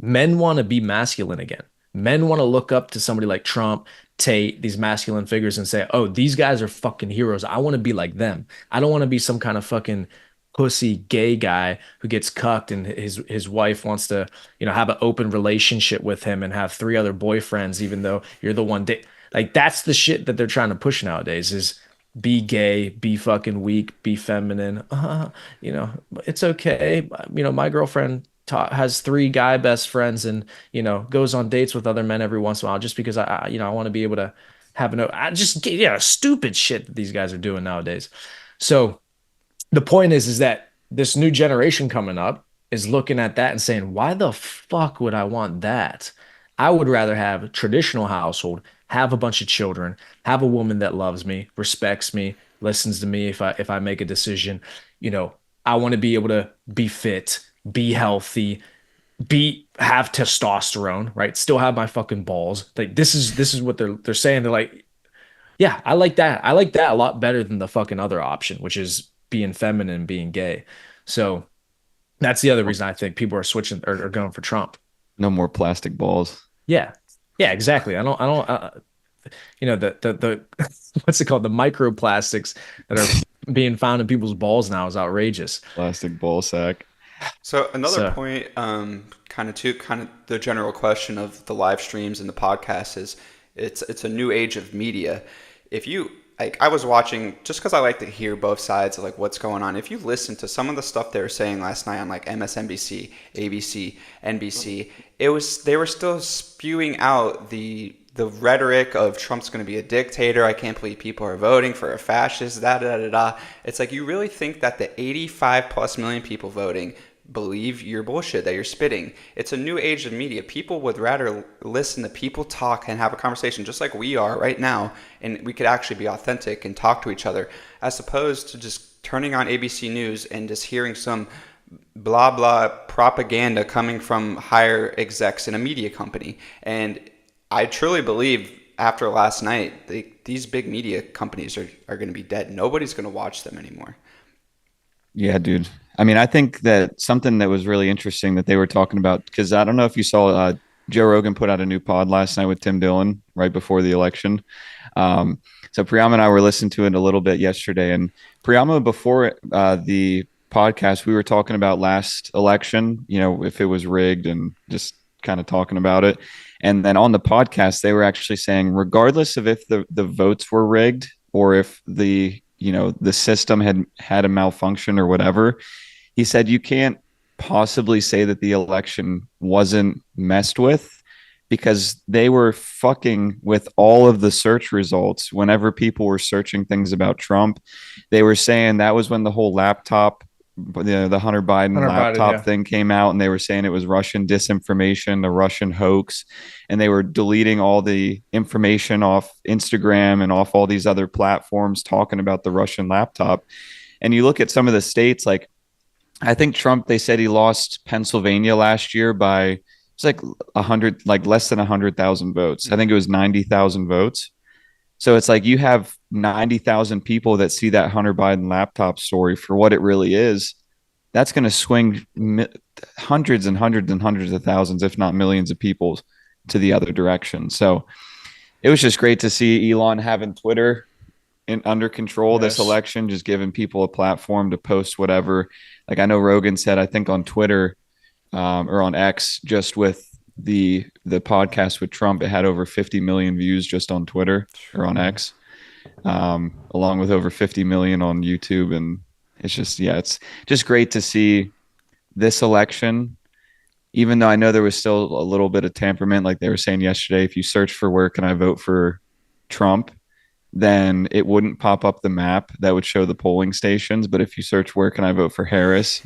men want to be masculine again. Men want to look up to somebody like Trump, Tate, these masculine figures, and say, oh, these guys are fucking heroes. I want to be like them. I don't want to be some kind of fucking pussy gay guy who gets cucked and his wife wants to, have an open relationship with him and have three other boyfriends, even though you're the one like that's the shit that they're trying to push nowadays, is be gay, be fucking weak, be feminine. You know, it's okay. My girlfriend has three guy best friends and, goes on dates with other men every once in a while, just because I want to be able to have stupid shit that these guys are doing nowadays. So the point is that this new generation coming up is looking at that and saying, why the fuck would I want that? I would rather have a traditional household, have a bunch of children, have a woman that loves me, respects me, listens to me if I make a decision. I want to be able to be fit, be healthy, have testosterone, right? Still have my fucking balls. Like this is what they're saying. They're like, yeah, I like that. I like that a lot better than the fucking other option, which is being feminine, being gay. So that's the other reason I think people are switching or going for Trump. No more plastic balls. Yeah. Yeah, exactly. I don't, the what's it called? The microplastics that are being found in people's balls now is outrageous. Plastic ball sack. So another So, point, kind of the general question of the live streams and the podcast is, it's a new age of media. If you like, I was watching just because I like to hear both sides of like what's going on. If you listen to some of the stuff they were saying last night on like MSNBC, ABC, NBC, they were still spewing out the rhetoric of Trump's going to be a dictator. I can't believe people are voting for a fascist. Da da da da. It's like, you really think that the 85 plus million people voting believe your bullshit that you're spitting? It's a new age of media. People would rather listen to people talk and have a conversation just like we are right now, and we could actually be authentic and talk to each other, as opposed to just turning on ABC News and just hearing some blah blah propaganda coming from higher execs in a media company. And I truly believe after last night, these big media companies are going to be dead. Nobody's going to watch them anymore. Yeah, dude. I mean, I think that something that was really interesting that they were talking about, because I don't know if you saw Joe Rogan put out a new pod last night with Tim Dillon right before the election. So Priyama and I were listening to it a little bit yesterday, and Priyama, before the podcast, we were talking about last election, if it was rigged and just kind of talking about it. And then on the podcast, they were actually saying, regardless of if the votes were rigged or if the system had a malfunction or whatever, he said you can't possibly say that the election wasn't messed with, because they were fucking with all of the search results. Whenever people were searching things about Trump, they were saying that was when the whole laptop, the Hunter Biden Hunter Biden, laptop yeah. thing came out, and they were saying it was Russian disinformation, the Russian hoax, and they were deleting all the information off Instagram and off all these other platforms talking about the Russian laptop. And you look at some of the states, like I think Trump, they said he lost Pennsylvania last year by, it's like 100, like less than 100,000 votes. I think it was 90,000 votes. So it's like you have 90,000 people that see that Hunter Biden laptop story for what it really is. That's going to swing hundreds and hundreds and hundreds of thousands, if not millions of people to the other direction. So it was just great to see Elon having Twitter under control this Yes. election, just giving people a platform to post whatever. Like I know Rogan said, I think on Twitter or on X, just with the podcast with Trump, it had over 50 million views just on Twitter or on X. along with over 50 million on YouTube. And it's just, yeah, it's just great to see this election, even though I know there was still a little bit of temperament, like they were saying yesterday, if you search for where can I vote for Trump, then it wouldn't pop up the map that would show the polling stations. But if you search where can I vote for Harris,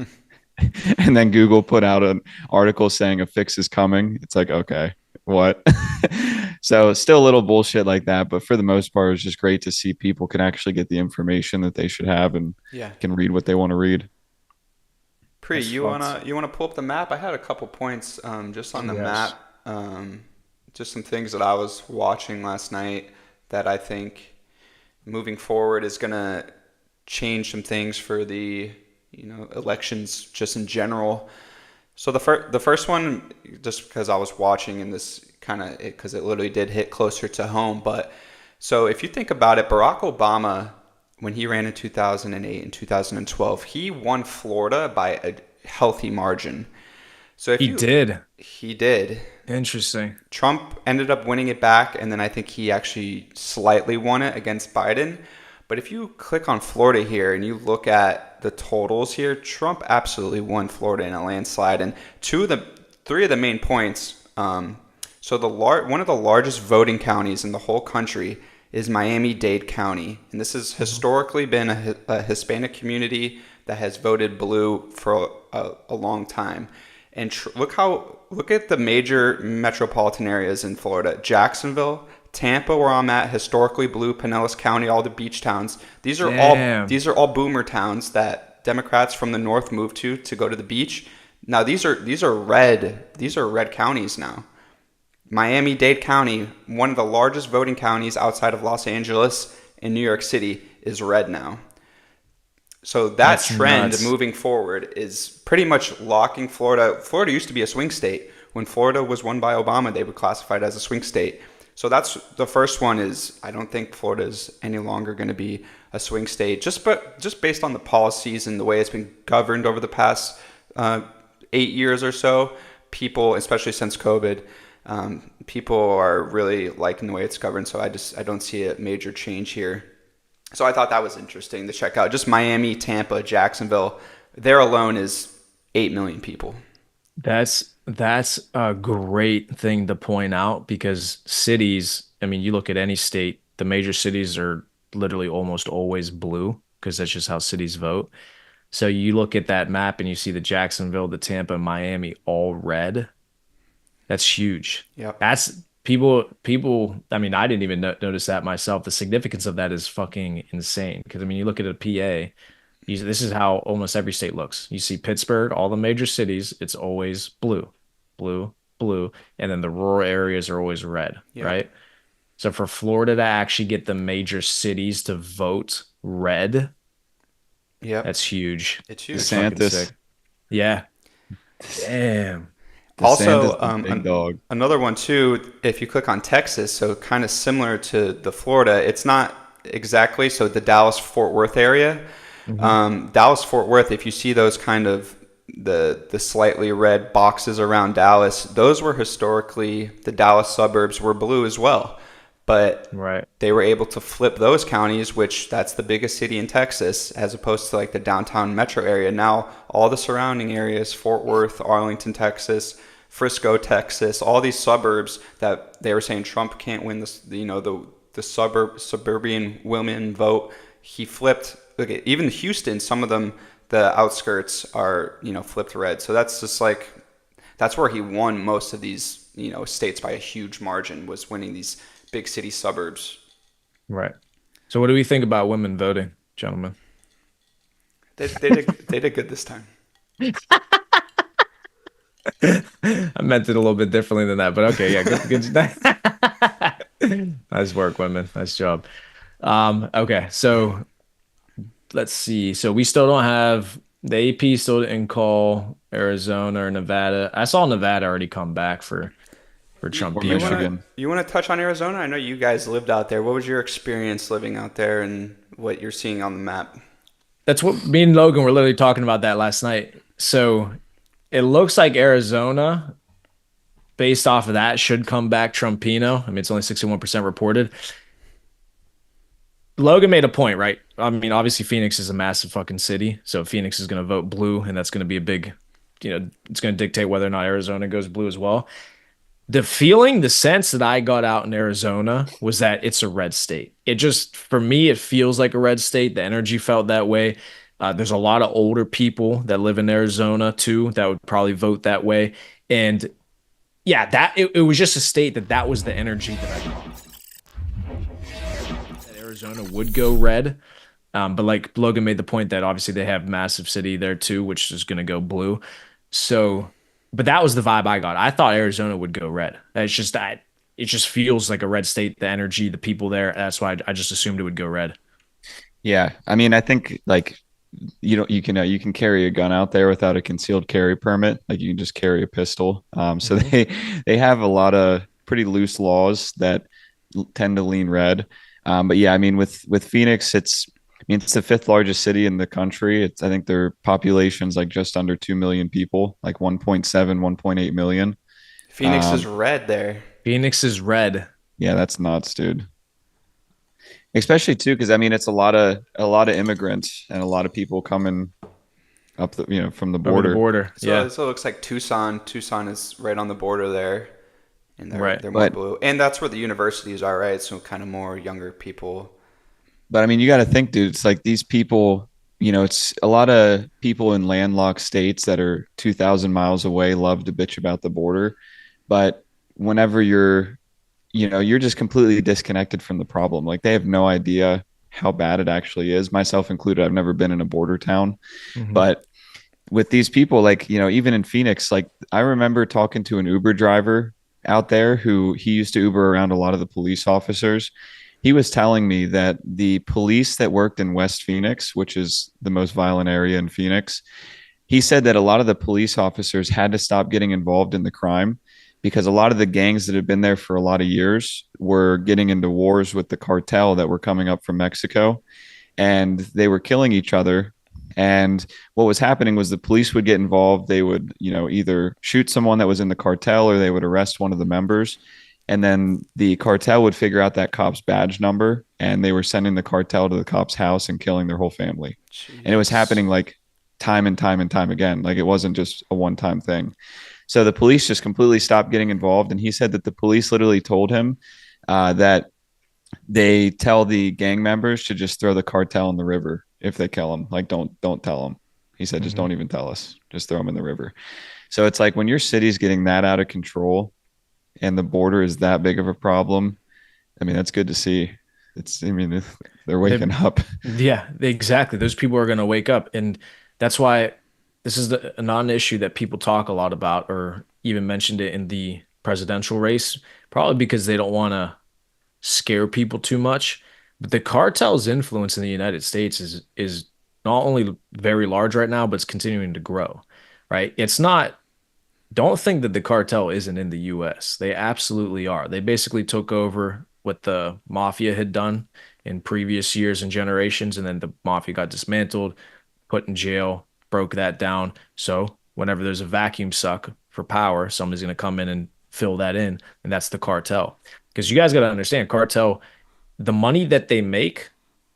and then Google put out an article saying a fix is coming, it's like, okay, what? So still a little bullshit like that, but for the most part, it's just great to see people can actually get the information that they should have and Yeah. can read what they want to read. Pre, That's fucked. you wanna pull up the map? I had a couple points just on the Yes. map. Just some things that I was watching last night that I think moving forward is gonna change some things for the elections just in general. So the first one, just because I was watching and this kind of because it literally did hit closer to home. But so if you think about it, Barack Obama, when he ran in 2008 and 2012, he won Florida by a healthy margin. So if He you did. he did. Interesting. Trump ended up winning it back, and then I think he actually slightly won it against Biden. But if you click on Florida here and you look at the totals here, Trump absolutely won Florida in a landslide. And three of the main points. So one of the largest voting counties in the whole country is Miami-Dade County, and this has historically been a Hispanic community that has voted blue for a long time. And look at the major metropolitan areas in Florida: Jacksonville, Tampa, where I'm at, historically blue; Pinellas County, all the beach towns. Damn. These are all boomer towns that Democrats from the north moved to go to the beach. Now these are red. These are red counties now. Miami-Dade County, one of the largest voting counties outside of Los Angeles and New York City, is red now. So that That's trend nuts. moving forward is pretty much locking Florida. Florida used to be a swing state. When Florida was won by Obama, they were classified as a swing state. So that's the first one. Is I don't think Florida is any longer going to be a swing state, just based on the policies and the way it's been governed over the past 8 years or so. People, especially since COVID, people are really liking the way it's governed. So I don't see a major change here. So I thought that was interesting to check out. Just Miami, Tampa, Jacksonville, there alone is 8 million people. That's a great thing to point out because cities, I mean, you look at any state, the major cities are literally almost always blue because that's just how cities vote. So you look at that map and you see the Jacksonville, the Tampa, and Miami all red. That's huge. Yep. That's I mean, I didn't even notice that myself. The significance of that is fucking insane. Because I mean, you look at a PA, this is how almost every state looks. You see Pittsburgh, all the major cities, it's always blue, blue, blue, and then the rural areas are always red, Yep. right? So for Florida to actually get the major cities to vote red, Yep. that's huge. It's That's huge. fucking DeSantis. sick. Yeah. Damn. DeSantis Also, is a big dog. another one too, if you click on Texas, so kind of similar to the Florida, it's not exactly so the Dallas Fort Worth area. Mhm. Dallas Fort Worth, if you see those kind of the slightly red boxes around Dallas, those were historically the Dallas suburbs were blue as well. But Right. they were able to flip those counties, which that's the biggest city in Texas, as opposed to like the downtown metro area. Now, all the surrounding areas, Fort Worth, Arlington, Texas, Frisco, Texas, all these suburbs that they were saying Trump can't win this, the suburban women vote. He flipped. Look at even Houston, some of them, the outskirts are flipped red. So that's just like that's where he won most of these states by a huge margin, was winning these big city suburbs. Right. So what do we think about women voting, gentlemen? They did good this time. I meant it a little bit differently than that, but okay, yeah, good. Nice work, women. Nice job. Okay, so let's see. So we still don't have the AP still didn't call Arizona or Nevada. I saw Nevada already come back for You, Or you Trumpino. wanna Michigan. you wanna touch on Arizona? I know you guys lived out there. What was your experience living out there and what you're seeing on the map? That's what me and Logan were literally talking about that last night. So it looks like Arizona, based off of that, should come back Trumpino. I mean, it's only 61% reported. Logan made a point, right? I mean, obviously Phoenix is a massive fucking city, so Phoenix is going to vote blue, and that's going to be a big, it's going to dictate whether or not Arizona goes blue as well. The feeling, the sense that I got out in Arizona was that it's a red state. It just, for me, it feels like a red state. The energy felt that way. There's a lot of older people that live in Arizona too that would probably vote that way. And yeah, it was just a state that was the energy that I got. That Arizona would go red. But like Logan made the point that obviously they have massive city there too, which is going to go blue. So, but that was the vibe I got. I thought Arizona would go red. It's just that it just feels like a red state, the energy, the people there. That's why I just assumed it would go red. Yeah, I mean, I think like you can carry a gun out there without a concealed carry permit. Like you can just carry a pistol. So Hmm. they have a lot of pretty loose laws that tend to lean red. But yeah, I mean, with Phoenix, I mean, it's the fifth largest city in the country. I think their population's like just under 2 million people, like 1.7, 1.8 million. Phoenix is Um, red there. Phoenix is red. yeah, that's nuts, dude. Especially too, because I mean, it's a lot of immigrants and a lot of people coming up from the Over the border. border. Yeah. So it looks like Tucson. Tucson is right on the border there, and Right. they're more But blue. And that's where the universities are, right? So kind of more younger people. but I mean, you got to think, dude. It's like these people. It's a lot of people in landlocked states that are 2,000 miles away love to bitch about the border, but whenever you're just completely disconnected from the problem. Like they have no idea how bad it actually is, myself included. I've never been in a border town, Hmm. but with these people, like, even in Phoenix, like I remember talking to an Uber driver out there who he used to Uber around a lot of the police officers. He was telling me that the police that worked in West Phoenix, which is the most violent area in Phoenix, he said that a lot of the police officers had to stop getting involved in the crime because a lot of the gangs that had been there for a lot of years were getting into wars with the cartel that were coming up from Mexico, and they were killing each other. And what was happening was the police would get involved. They would, either shoot someone that was in the cartel or they would arrest one of the members. And then the cartel would figure out that cop's badge number and they were sending the cartel to the cop's house and killing their whole family. And it was Jeez. happening like time and time and time again. Like it wasn't just a one time thing. So the police just completely stopped getting involved. And he said that the police literally told him that they tell the gang members to just throw the cartel in the river if they kill them. Like, don't tell them. He said, just Hmm. don't even tell us. Just throw them in the river. So it's like when your city's getting that out of control and the border is that big of a problem. I mean, that's good to see. I mean, they're They, waking up. yeah, exactly. Those people are going to wake up. And that's why this is a non-issue that people talk a lot about or even mentioned it in the presidential race, probably because they don't want to scare people too much. But the cartel's influence in the United States is not only very large right now, but it's continuing to grow, right? It's not, don't think that the cartel isn't in the US. They absolutely are. They basically took over what the mafia had done in previous years and generations, and then the mafia got dismantled, put in jail, broke that down. So whenever there's a vacuum suck for power, somebody's going to come in and fill that in, and that's the cartel. Because you guys got to understand, cartel, the money that they make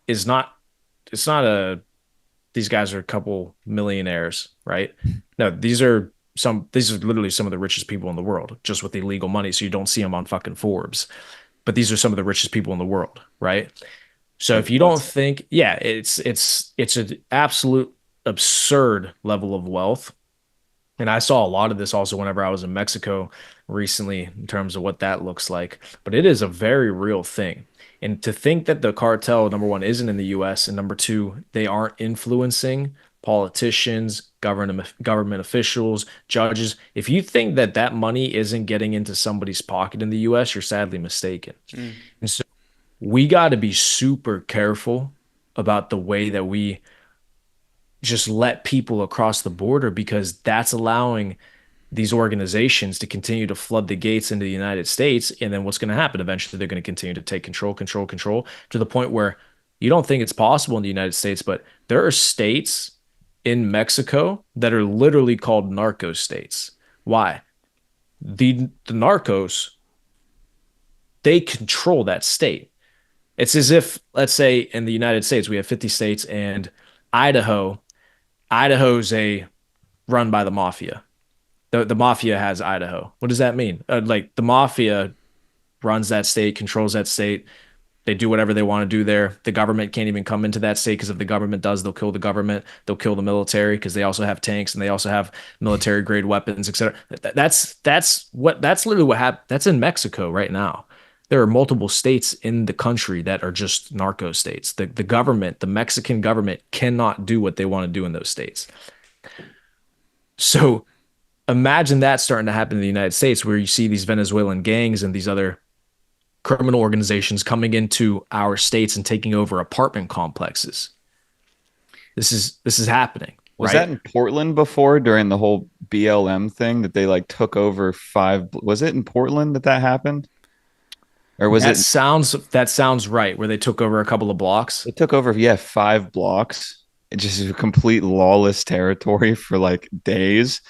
is not, it's not a, these guys are a couple millionaires, right? No, these are literally some of the richest people in the world just with illegal money. So you don't see them on fucking Forbes, but these are some of the richest people in the world, right? So if That's you don't nuts. think, yeah, it's an absolute absurd level of wealth. And I saw a lot of this also whenever I was in Mexico recently in terms of what that looks like. But it is a very real thing. And to think that the cartel, number one, isn't in the US, and number two, they aren't influencing politicians, government officials, judges. If you think that that money isn't getting into somebody's pocket in the US, you're sadly mistaken. Mm. And so we got to be super careful about the way that we just let people across the border because that's allowing these organizations to continue to flood the gates into the United States. And then what's going to happen? Eventually, they're going to continue to take control to the point where you don't think it's possible in the United States, but there are states in Mexico that are literally called narco states. Why? The narcos, they control that state. It's as if, let's say, in the United States, we have 50 states, and Idaho, Idaho's a run by the mafia. The mafia has Idaho. What does that mean? Like the mafia runs that state, controls that state. They do whatever they want to do there. The government can't even come into that state because if the government does, they'll kill the government. They'll kill the military because they also have tanks and they also have military grade weapons, etc. That's literally what happened. That's in Mexico right now. There are multiple states in the country that are just narco states. The government, the Mexican government, cannot do what they want to do in those states. So imagine that starting to happen in the United States, where you see these Venezuelan gangs and these other criminal organizations coming into our states and taking over apartment complexes. This is happening, Was that right? in Portland before during the whole BLM thing that they like took over five? Was it in Portland that that happened? Or was it That sounds right, where they took over a couple of blocks. It took over, yeah, five blocks. It's just a complete lawless territory for like days.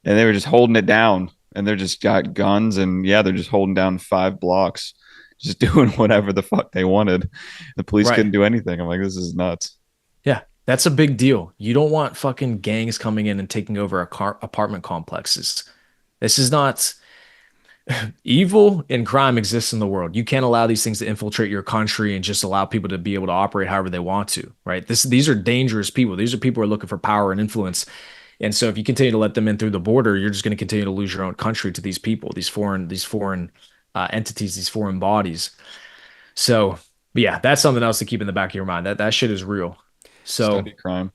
And they were just holding it down. And they're just got guns and yeah, they're just holding down five blocks, just doing whatever the fuck they wanted. The police Right. couldn't do anything. I'm like, this is nuts. Yeah, that's a big deal. You don't want fucking gangs coming in and taking over apartment complexes. This is not evil and crime exists in the world. You can't allow these things to infiltrate your country and just allow people to be able to operate however they want to, right? These are dangerous people. These are people who are looking for power and influence. And so if you continue to let them in through the border, you're just going to continue to lose your own country to these people, these foreign entities, these foreign bodies. So, but yeah, that's something else to keep in the back of your mind. That shit is real. So, Study crime.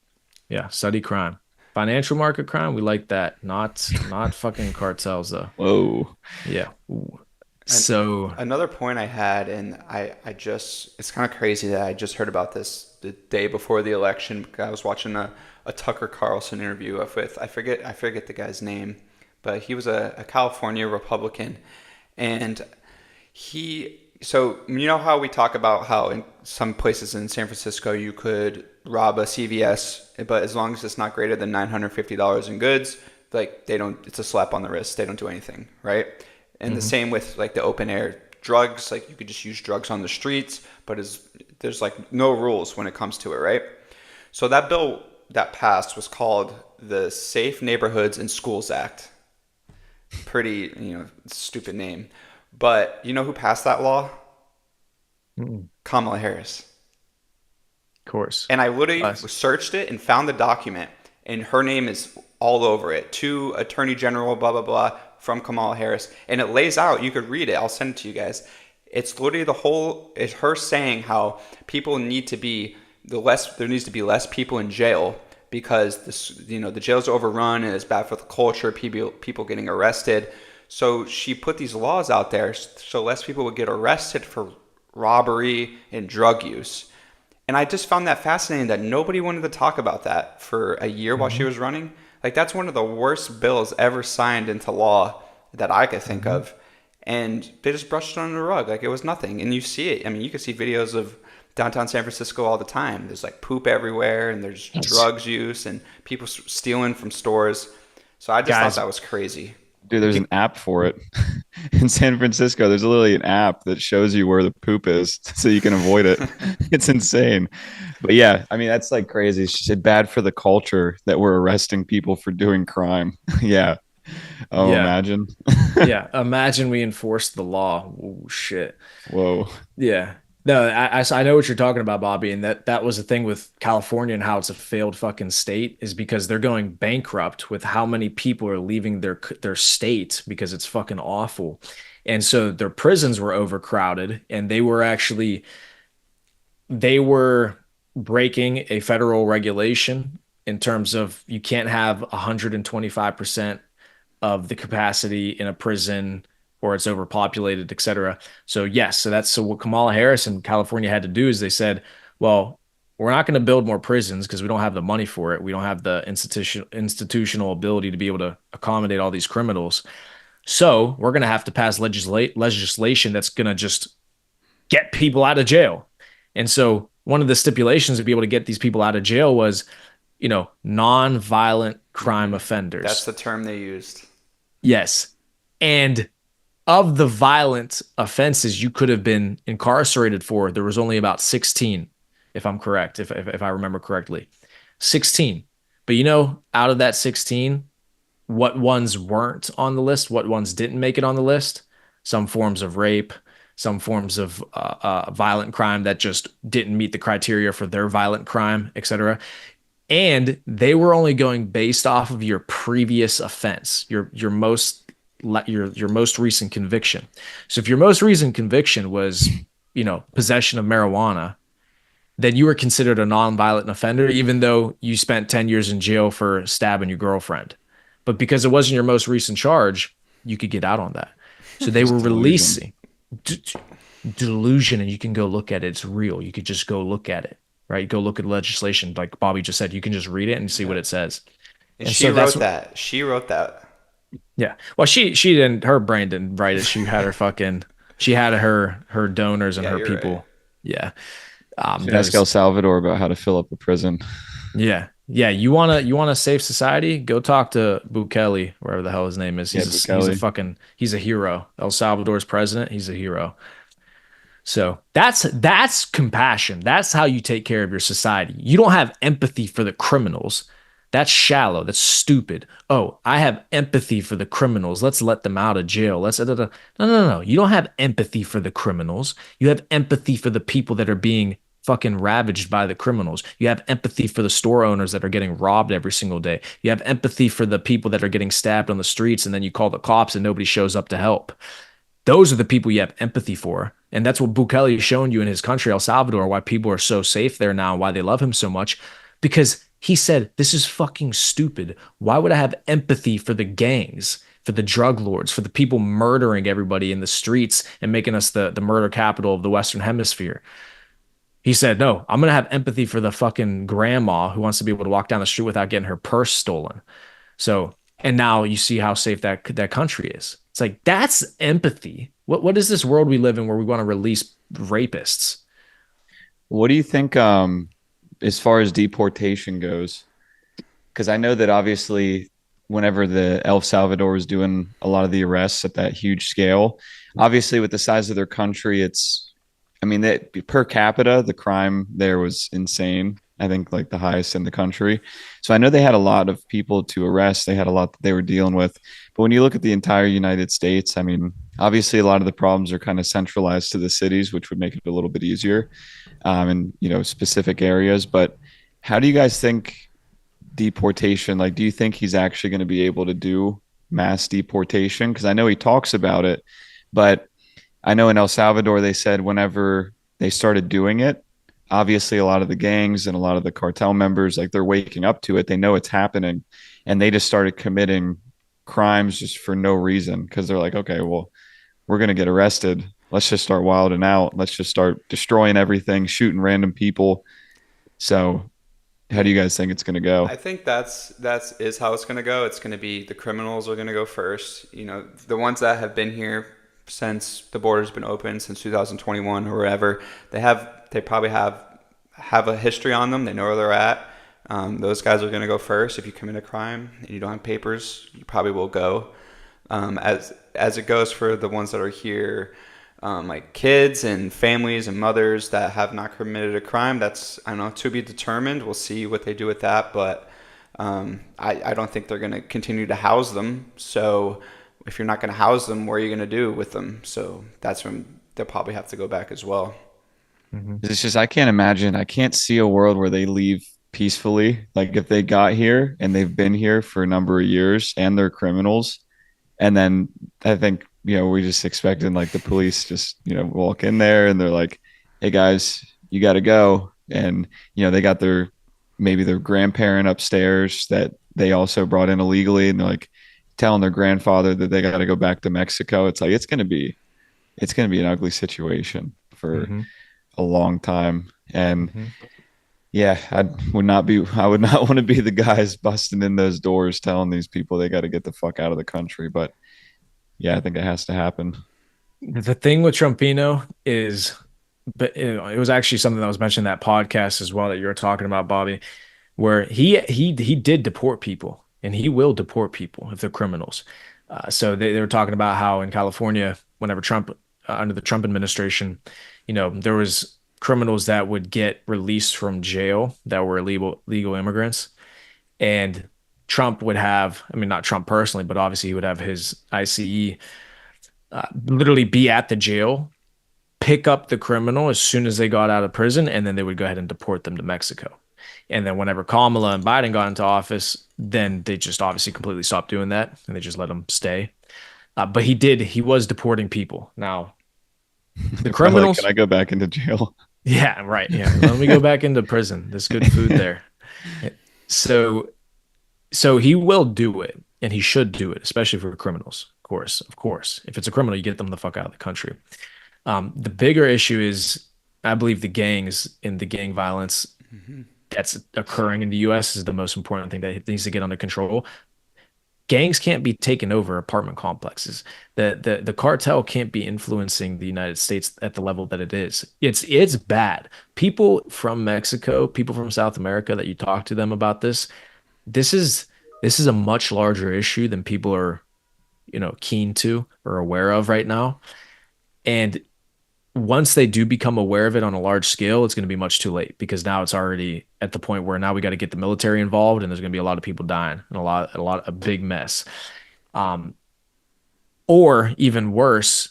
yeah, study crime. Financial market crime, we like that. Not fucking cartels though. Whoa. Yeah. Ooh. And So, another point I had, and I just, it's kind of crazy that I just heard about this the day before the election. I was watching a Tucker Carlson interview with, I forget the guy's name, but he was a California Republican. And so you know how we talk about how in some places in San Francisco you could rob a CVS, but as long as it's not greater than $950 in goods, like they don't, it's a slap on the wrist. They don't do anything, right? And the mhm. same with like the open air drugs, like you could just use drugs on the streets, but there's like no rules when it comes to it, right? So that bill that passed was called the Safe Neighborhoods and Schools Act. Pretty, stupid name. But you know who passed that law? Mm, Kamala Harris. of course. And I literally Us. searched it and found the document, and her name is all over it. To Attorney General, blah, blah, blah, from Kamala Harris. And it lays out, you could read it, I'll send it to you guys. It's literally it's her saying how people need to be, there needs to be less people in jail because the jails are overrun and it's bad for the culture, people getting arrested. So she put these laws out there so less people would get arrested for robbery and drug use. And I just found that fascinating that nobody wanted to talk about that for a year while she Mhm, was running. Like that's one of the worst bills ever signed into law that I could think mhm. of. And they just brushed it under the rug like it was nothing. And you see it. I mean, you can see videos of downtown San Francisco all the time. There's like poop everywhere and there's Yes. drugs use and people stealing from stores. So I just thought Guys, that was crazy. Dude, there's you, an app for it. In San Francisco, there's literally an app that shows you where the poop is so you can avoid it. It's insane. But yeah, I mean, that's like crazy. It's just bad for the culture that we're arresting people for doing crime. Yeah. Oh, yeah, imagine. yeah. Imagine we enforced the law. Oh shit. Whoa. Yeah. No, I know what you're talking about, Bobby, and that was the thing with California and how it's a failed fucking state is because they're going bankrupt with how many people are leaving their state because it's fucking awful. And so their prisons were overcrowded and they were breaking a federal regulation in terms of you can't have 125% of the capacity in a prison or it's overpopulated, et cetera. So yes, so what Kamala Harris and California had to do is they said, well, we're not going to build more prisons because we don't have the money for it. We don't have the institutional ability to be able to accommodate all these criminals. So we're going to have to pass legislation that's going to just get people out of jail. And so one of the stipulations to be able to get these people out of jail was, non-violent crime That's offenders. the term they used. Yes. And of the violent offenses you could have been incarcerated for, there was only about 16, if I'm correct, if I remember correctly. 16. But out of that 16, what ones weren't on the list, what ones didn't make it on the list? Some forms of rape, some forms of violent crime that just didn't meet the criteria for their violent crime, etc. And they were only going based off of your previous offense, your most recent conviction. So if your most recent conviction was, possession of marijuana, then you were considered a non-violent offender, even though you spent 10 years in jail for stabbing your girlfriend. But because it wasn't your most recent charge, you could get out on that. So they Just were delusion. releasing d- delusion, and you can go look at it. It's real. You could just go look at it, right? Go look at legislation. Like Bobby just said, you can just read it and see what Yeah. it says. And And she so that's wrote that. She wrote that. yeah. Well, she didn't. Her brain didn't write it. She had her donors and Yeah, her you're right. people. Yeah. Should ask El Those. Salvador about how to fill up a prison. Yeah. Yeah. You want a safe society? Go talk to Bukele, wherever the hell his name is. Yeah, Bukele. He's a hero. El Salvador's president. He's a hero. So that's compassion. That's how you take care of your society. You don't have empathy for the criminals. That's shallow. That's stupid. Oh, I have empathy for the criminals. Let's let them out of jail. Let's no, no, no. You don't have empathy for the criminals. You have empathy for the people that are being fucking ravaged by the criminals. You have empathy for the store owners that are getting robbed every single day. You have empathy for the people that are getting stabbed on the streets, and then you call the cops and nobody shows up to help. Those are the people you have empathy for. And that's what Bukele has shown you in his country, El Salvador, why people are so safe there now, why they love him so much. Because he said, this is fucking stupid. Why would I have empathy for the gangs, for the drug lords, for the people murdering everybody in the streets and making us the murder capital of the Western Hemisphere? He said, no, I'm going to have empathy for the fucking grandma who wants to be able to walk down the street without getting her purse stolen. So, and now you see how safe that country is. It's like that's empathy. What is this world we live in where we want to release rapists? What do you think as far as deportation goes? Because I know that obviously whenever the El Salvador was doing a lot of the arrests at that huge scale, obviously with the size of their country, I mean, that per capita, the crime there was insane. I think like the highest in the country. So I know they had a lot of people to arrest. They had a lot that they were dealing with. But when you look at the entire United States, I mean, obviously a lot of the problems are kind of centralized to the cities, which would make it a little bit easier in specific areas. But how do you guys think deportation? Like, do you think he's actually going to be able to do mass deportation? Because I know he talks about it, but I know in El Salvador, they said whenever they started doing it, obviously a lot of the gangs and a lot of the cartel members, like they're waking up to it. They know it's happening and they just started committing crimes just for no reason because they're like, okay, well, we're going to get arrested. Let's just start wilding out. Let's just start destroying everything, shooting random people. So, how do you guys think it's going to go? I think that's is how it's going to go. It's going to be the criminals are going to go first. The ones that have been here since the border's been open since 2021 or whatever. They probably have a history on them. They know where they're at. Those guys are going to go first. If you commit a crime and you don't have papers, you probably will go. As it goes for the ones that are here, like kids and families and mothers that have not committed a crime, that's I don't know to be determined. We'll see what they do with that, but I don't think they're going to continue to house them. So if you're not going to house them, what are you going to do with them? So that's when they'll probably have to go back as well. Mhm. It's just, I can't imagine, I can't see a world where they leave peacefully. Like if they got here and they've been here for a number of years and they're criminals, and then I think, we just expecting like the police just, walk in there and they're like, hey guys, you got to go. And, they got maybe their grandparent upstairs that they also brought in illegally. And they're like telling their grandfather that they got to go back to Mexico. It's like, it's going to be an ugly situation for Mhm. a long time. And Mhm. yeah, I would not want to be the guys busting in those doors telling these people they got to get the fuck out of the country. But yeah, I think it has to happen. The thing with Trumpino is, but it was actually something that was mentioned in that podcast as well that you were talking about, Bobby, where he did deport people and he will deport people if they're criminals. So they were talking about how in California, whenever Trump, under the Trump administration, there was criminals that would get released from jail that were legal immigrants, and Trump would have, I mean, not Trump personally, but obviously he would have his ICE literally be at the jail, pick up the criminal as soon as they got out of prison, and then they would go ahead and deport them to Mexico. And then whenever Kamala and Biden got into office, then they just obviously completely stopped doing that and they just let them stay. But he was deporting people. Now, the They're probably like, can criminals, I go back into jail? yeah, right. Yeah. Let me go back into prison. There's good food there. So, so he will do it and he should do it, especially for criminals. Of course, of course. If it's a criminal, you get them the fuck out of the country. The bigger issue is, I believe, the gangs and the gang violence Hmm. that's occurring in the US is the most important thing that needs to get under control. Gangs can't be taking over apartment complexes. The cartel can't be influencing the United States at the level that it is. It's bad. People from Mexico, people from South America that you talk to them about this, this is this is a much larger issue than people are, keen to or aware of right now. And once they do become aware of it on a large scale, it's going to be much too late because now it's already at the point where now we got to get the military involved, and there's going to be a lot of people dying and a big mess. Um, or even worse,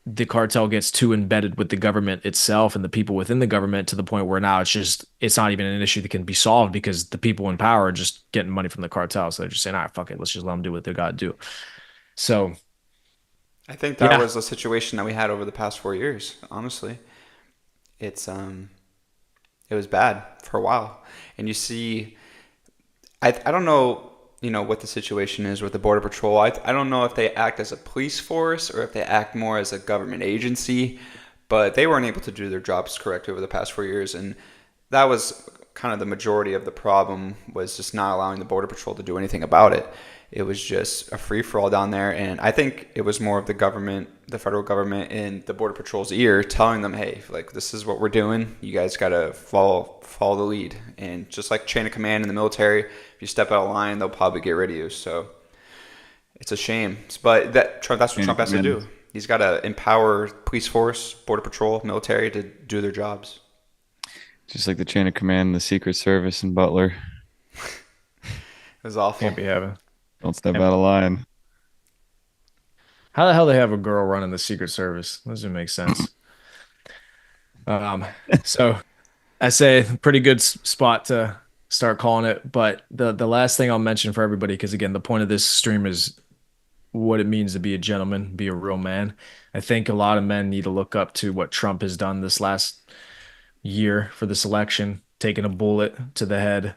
the cartel gets too embedded with the government itself and the people within the government to the point where now it's not even an issue that can be solved because the people in power are just getting money from the cartel. So they're just saying, all right, fuck it, let's just let them do what they got to do. So I think that yeah, was the situation that we had over the past 4 years. Honestly, it's it was bad for a while, and you see, I don't know, what the situation is with the Border Patrol. I don't know if they act as a police force or if they act more as a government agency, but they weren't able to do their jobs correctly over the past 4 years, and that was kind of the majority of the problem was just not allowing the Border Patrol to do anything about it. It was just a free for all down there, and I think it was more of the government, the federal government, in the Border Patrol's ear, telling them, "Hey, like this is what we're doing. You guys gotta follow the lead." And just like chain of command in the military, if you step out of line, they'll probably get rid of you. So it's a shame, but that's what Chain of Trump has to command. do. He's got to empower police force, border patrol, military to do their jobs. Just like the chain of command, the Secret Service and Butler. It was awful. can't be having. Don't step out of line. How the hell they have a girl running the Secret Service? Doesn't make sense. Um, so I say pretty good spot to start calling it. But the last thing I'll mention for everybody, because again, the point of this stream is what it means to be a gentleman, be a real man. I think a lot of men need to look up to what Trump has done this last year for this election, taking a bullet to the head,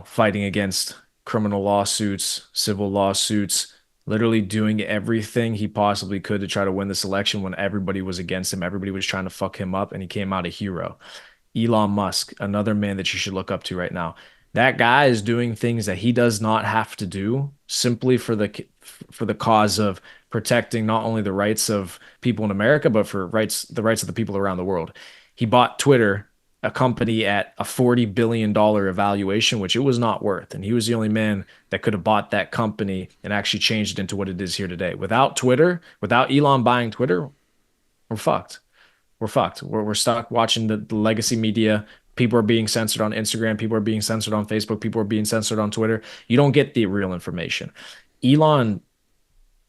fighting against criminal lawsuits, civil lawsuits, literally doing everything he possibly could to try to win this election when everybody was against him. Everybody was trying to fuck him up, and he came out a hero. Elon Musk, another man that you should look up to right now. That guy is doing things that he does not have to do simply for the cause of protecting not only the rights of people in America, but for the rights of the people around the world. He bought Twitter, a company at a $40 billion evaluation, which it was not worth. And he was the only man that could have bought that company and actually changed it into what it is here today. Without Twitter, without Elon buying Twitter, we're fucked. We're fucked. We're stuck watching the legacy media. People are being censored on Instagram. People are being censored on Facebook. People are being censored on Twitter. You don't get the real information. Elon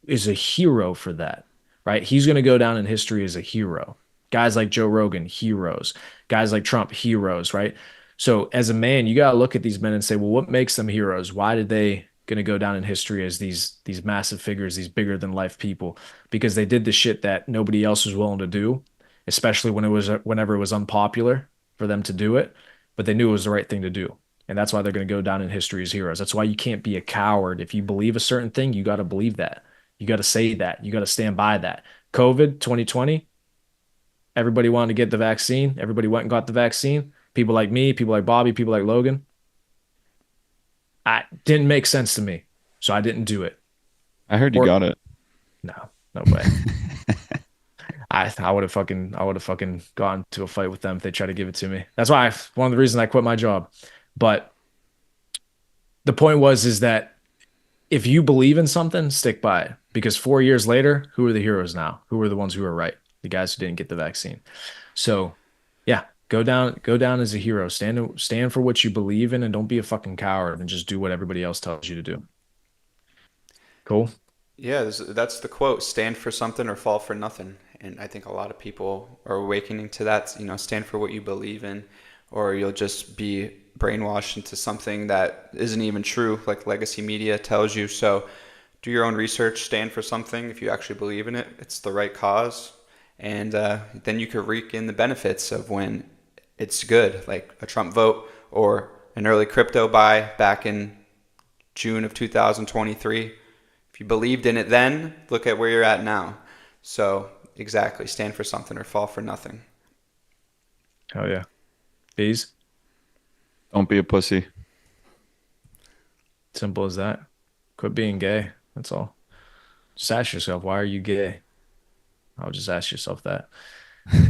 is a hero for that, right? He's going to go down in history as a hero. Guys like Joe Rogan, heroes. Guys like Trump, heroes, right? So as a man, you got to look at these men and say, well, what makes them heroes? Why did they going to go down in history as these massive figures, these bigger than life people? Because they did the shit that nobody else was willing to do, especially whenever it was unpopular for them to do it, but they knew it was the right thing to do. And that's why they're going to go down in history as heroes. That's why you can't be a coward. If you believe a certain thing, you got to believe that. You got to say that. You got to stand by that. COVID 2020, everybody wanted to get the vaccine. Everybody went and got the vaccine. People like me, people like Bobby, people like Logan. I didn't make sense to me, so I didn't do it. I heard you Or got it. no, no way. I would have fucking gone to a fight with them if they tried to give it to me. That's why one of the reasons I quit my job. But the point was is that if you believe in something, stick by it. Because 4 years later, who are the heroes now? Who are the ones who are right? The guys who didn't get the vaccine. So, yeah, go down as a hero. Stand for what you believe in, and don't be a fucking coward and just do what everybody else tells you to do. Cool. Yeah, that's the quote: "Stand for something or fall for nothing." And I think a lot of people are awakening to that. Stand for what you believe in, or you'll just be brainwashed into something that isn't even true, like legacy media tells you. So, do your own research. Stand for something if you actually believe in it. It's the right cause, and then you could reap in the benefits of when it's good, like a Trump vote or an early crypto buy back in June of 2023. If you believed in it then, look at where you're at now. So, exactly, stand for something or fall for nothing. Oh yeah. Bees. Don't be a pussy. Simple as that. Quit being gay. That's all. Just ask yourself, why are you gay? I'll just ask yourself that.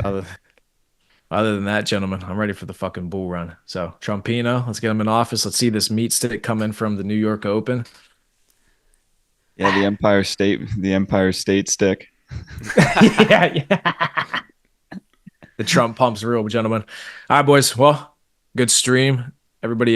But other than that, gentlemen, I'm ready for the fucking bull run. So Trumpino, let's get him in office. Let's see this meat stick come in from the New York Open. Yeah, the Empire State stick. Yeah, yeah. The Trump pump's real, gentlemen. All right, boys. Well, good stream. Everybody else.